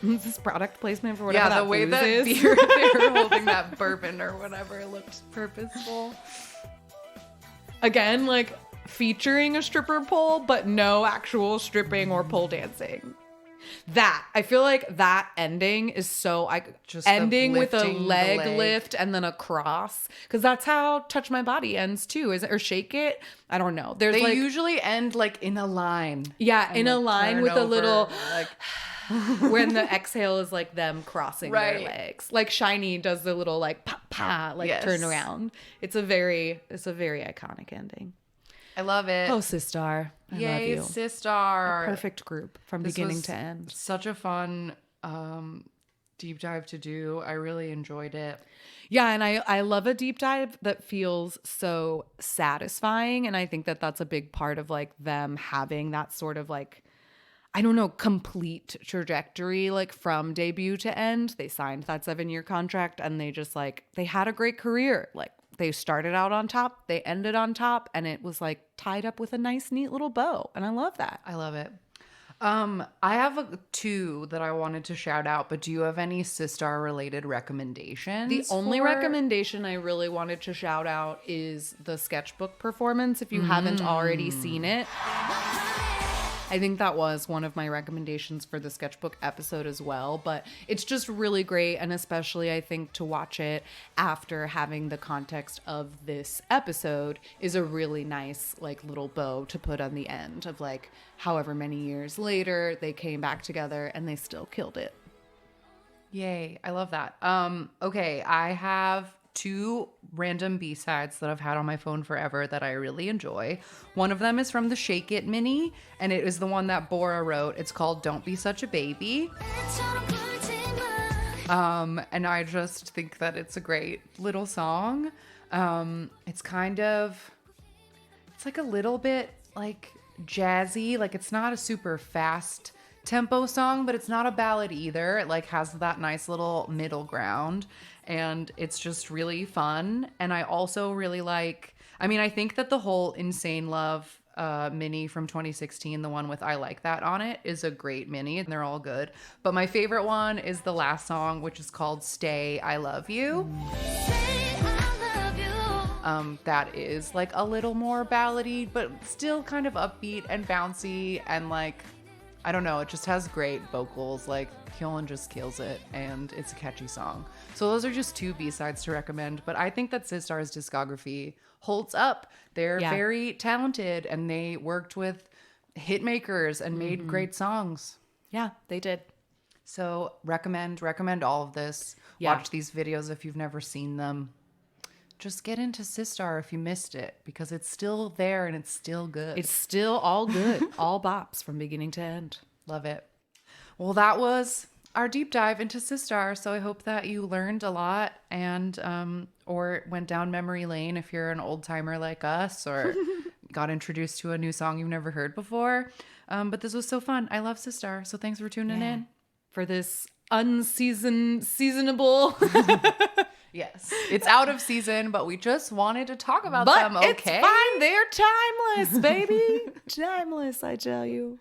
Is this product placement for whatever Yeah, that the way booze that is? beer, they were holding that bourbon or whatever looked purposeful. Again, like featuring a stripper pole, but no actual stripping or pole dancing. That I feel like that ending is so Just the ending with a lifting the leg leg. lift and then a cross, because that's how Touch My Body ends too, is it? Or Shake It? I don't know. There's They like usually end like in a line. yeah, and in a they line turn with a over, little like when the exhale is like them crossing their Right. legs. Like Shiny does the little like pa pa like Yes. turn around. It's a very iconic ending. I love it. Oh, SISTAR. I love Yay, you. SISTAR. Perfect group from This beginning was to end. Such a fun deep dive to do. I really enjoyed it. Yeah, and I love a deep dive that feels so satisfying, and I think that that's a big part of like them having that sort of like, I don't know, complete trajectory, like from debut to end. They signed that 7-year contract and they just like, they had a great career. Like they started out on top, they ended on top, and it was like tied up with a nice, neat little bow. And I love that. I love it. I have 2 that I wanted to shout out, but do you have any SISTAR related recommendations? The only for- recommendation I really wanted to shout out is the sketchbook performance. If you haven't already seen it, I think that was one of my recommendations for the sketchbook episode as well. But it's just really great. And especially I think to watch it after having the context of this episode is a really nice like little bow to put on the end of like however many years later they came back together and they still killed it. Yay, I love that. Okay, I have two random B-sides that I've had on my phone forever that I really enjoy. One of them is from the Shake It mini, and it is the one that Bora wrote. It's called Don't Be Such a Baby. And I just think that it's a great little song. It's like a little bit like jazzy. Like it's not a super fast tempo song, but it's not a ballad either. It like has that nice little middle ground, and it's just really fun. And I also really like, I think that the whole Insane Love mini from 2016, the one with I Like That on it, is a great mini, and they're all good. But my favorite one is the last song, which is called Stay I Love You. That is like a little more ballady, but still kind of upbeat and bouncy, and like, I don't know, it just has great vocals. Like Hyolyn just kills it, and it's a catchy song. So those are just two B-sides to recommend, but I think that SISTAR's discography holds up. They're very talented, and they worked with hit makers and made great songs. Yeah, they did. So recommend all of this. Yeah. Watch these videos if you've never seen them. Just get into SISTAR if you missed it, because it's still there and it's still good. It's still all good. All bops from beginning to end. Love it. Well, that was our deep dive into SISTAR. So I hope that you learned a lot, and or went down memory lane if you're an old timer like us, or got introduced to a new song you've never heard before. But this was so fun. I love SISTAR. So thanks for tuning in. For this unseasonable. Yes. It's out of season, but we just wanted to talk about But them, okay? it's fine. They're timeless, baby. Timeless, I tell you.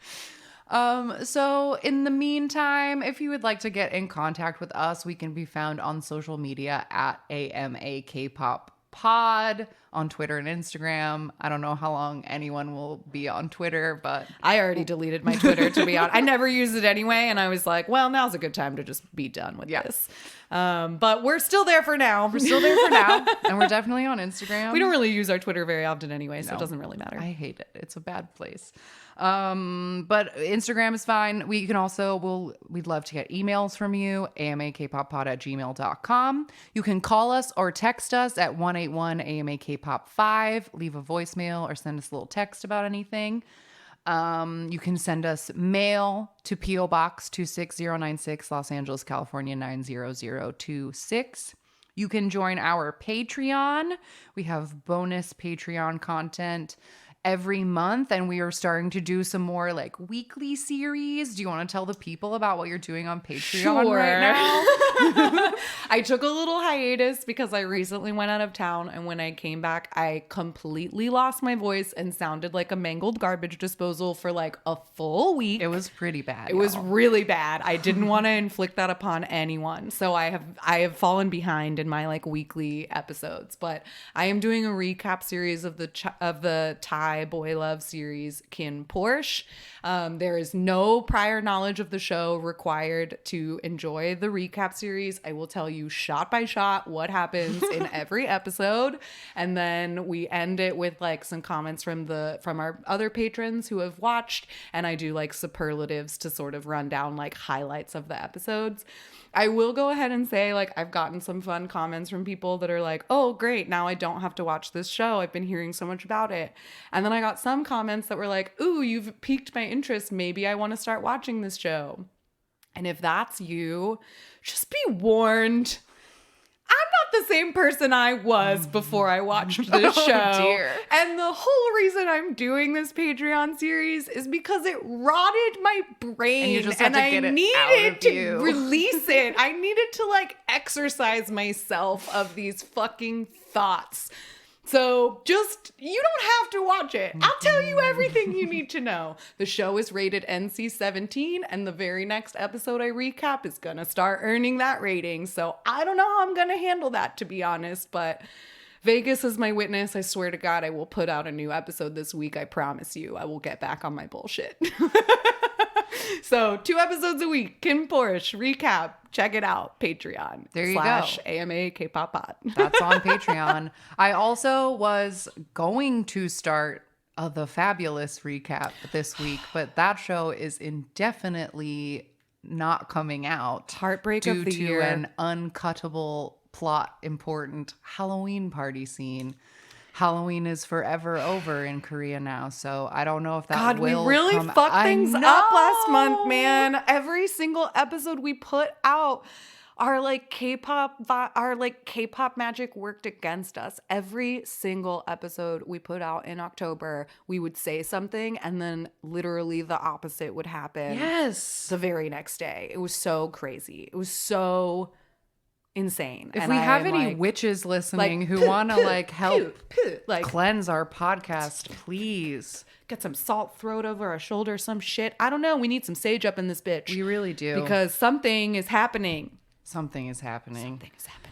So in the meantime, if you would like to get in contact with us, we can be found on social media at AMA Kpop Pod on Twitter and Instagram. I don't know how long anyone will be on Twitter, but I already deleted my Twitter, to be honest. I never use it anyway, and I was like, well, now's a good time to just be done with this. But we're still there for now. we're still there for now, and we're definitely on Instagram. We don't really use our Twitter very often anyway, so it doesn't really matter. I hate it. It's a bad place. But Instagram is fine. We can also, we'd love to get emails from you, amakpoppod@gmail.com. You can call us or text us at 181-AMA-KPOP5. Leave a voicemail or send us a little text about anything. You can send us mail to P.O. Box 26096, Los Angeles, California 90026. You can join our Patreon. We have bonus Patreon content every month, and we are starting to do some more like weekly series. Do you want to tell the people about what you're doing on Patreon right now? I took a little hiatus because I recently went out of town, and when I came back, I completely lost my voice and sounded like a mangled garbage disposal for like a full week. It was pretty bad. It was really bad. I didn't want to inflict that upon anyone. So I have fallen behind in my like weekly episodes, but I am doing a recap series of the Thai boy love series Kin Porsche. There is no prior knowledge of the show required to enjoy the recap series. I will tell you shot by shot what happens in every episode, and then we end it with like some comments from our other patrons who have watched, and I do like superlatives to sort of run down like highlights of the episodes. I will go ahead and say, like, I've gotten some fun comments from people that are like, oh, great, now I don't have to watch this show. I've been hearing so much about it. And then I got some comments that were like, ooh, you've piqued my interest. Maybe I want to start watching this show. And if that's you, just be warned. I'm not the same person I was before I watched this show. Dear. And the whole reason I'm doing this Patreon series is because it rotted my brain. And you just had to get it out needed of to you. release it. I needed to like exercise myself of these fucking thoughts. So just, you don't have to watch it. I'll tell you everything you need to know. The show is rated NC-17, and the very next episode I recap is going to start earning that rating. So I don't know how I'm going to handle that, to be honest, but Vegas is my witness. I swear to God, I will put out a new episode this week. I promise you, I will get back on my bullshit. So 2 episodes a week, Kin Porsche recap. Check it out. Patreon. There you go. /AMA Kpop Pod. That's on Patreon. I also was going to start the Fabulous recap this week, but that show is indefinitely not coming out. Heartbreak due of the to year. an uncuttable plot important Halloween party scene. Halloween is forever over in Korea now, so I don't know if that God, will we really come. fucked things up last month, man. Every single episode we put out, our K-pop magic worked against us. Every single episode we put out in October, we would say something and then literally the opposite would happen. Yes. The very next day. It was so crazy. It was so insane. If And we I have am any witches listening who want to help cleanse our podcast, please get some salt throat over our shoulder, some shit. I don't know. We need some sage up in this bitch. We really do. Because something is happening. Something is happening. Something is happening.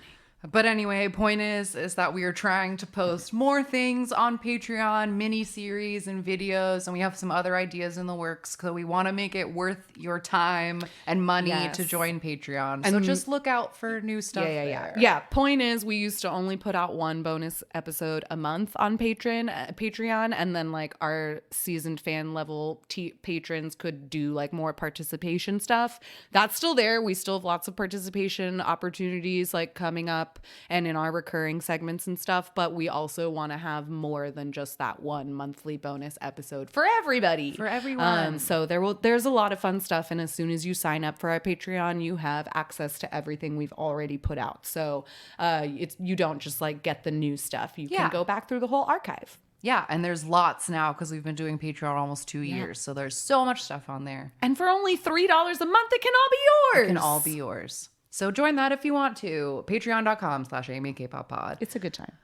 But anyway, point is that we are trying to post more things on Patreon, mini series and videos, and we have some other ideas in the works. So we want to make it worth your time and money to join Patreon. So just look out for new stuff. Yeah. Point is, we used to only put out one bonus episode a month on Patreon, and then our seasoned fan level patrons could do more participation stuff. That's still there. We still have lots of participation opportunities coming up. And in our recurring segments and stuff, but we also want to have more than just that one monthly bonus episode for everybody. For everyone. So there's a lot of fun stuff, and as soon as you sign up for our Patreon, you have access to everything we've already put out. So you don't just get the new stuff. You can go back through the whole archive. Yeah, and there's lots now because we've been doing Patreon almost 2 years. So there's so much stuff on there. And for only $3 a month, it can all be yours. It can all be yours. So join that if you want to. Patreon.com/AMAKpop-pod. It's a good time.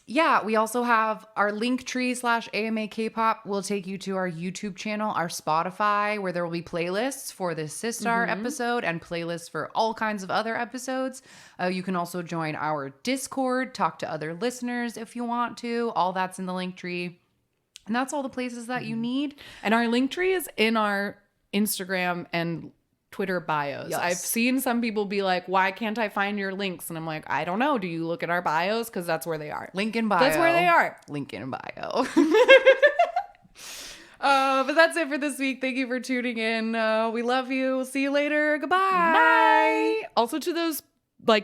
Yeah, we also have our Linktree/AMAKpop will take you to our YouTube channel, our Spotify, where there will be playlists for this SISTAR episode and playlists for all kinds of other episodes. You can also join our Discord, talk to other listeners if you want to. All that's in the Linktree. And that's all the places that you need. And our Linktree is in our Instagram and Twitter bios. Yes. I've seen some people be like, why can't I find your links? And I'm like, I don't know. Do you look at our bios? Because that's where they are. Link in bio. That's where they are. Link in bio. But that's it for this week. Thank you for tuning in. We love you. We'll see you later. Goodbye. Bye. Also to those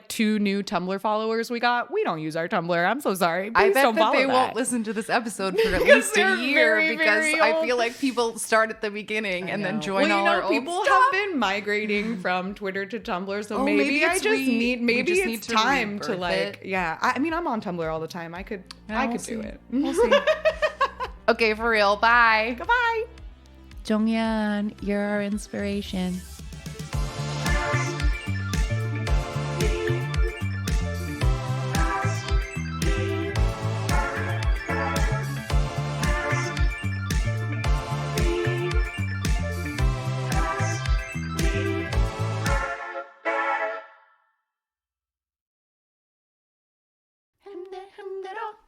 2 new Tumblr followers we got, we don't use our Tumblr. I'm so sorry. Please I bet don't that follow they that. won't listen to this episode for at least a year very, because very I old. feel like people start at the beginning and then join well, all our old people stuff. have been migrating from Twitter to Tumblr, so maybe it's it's to time to rebirth it. yeah. I mean, I'm on Tumblr all the time. I could we'll do it. We'll see. Okay, for real. Bye. Goodbye. Jonghyun, you're our inspiration. 힘들어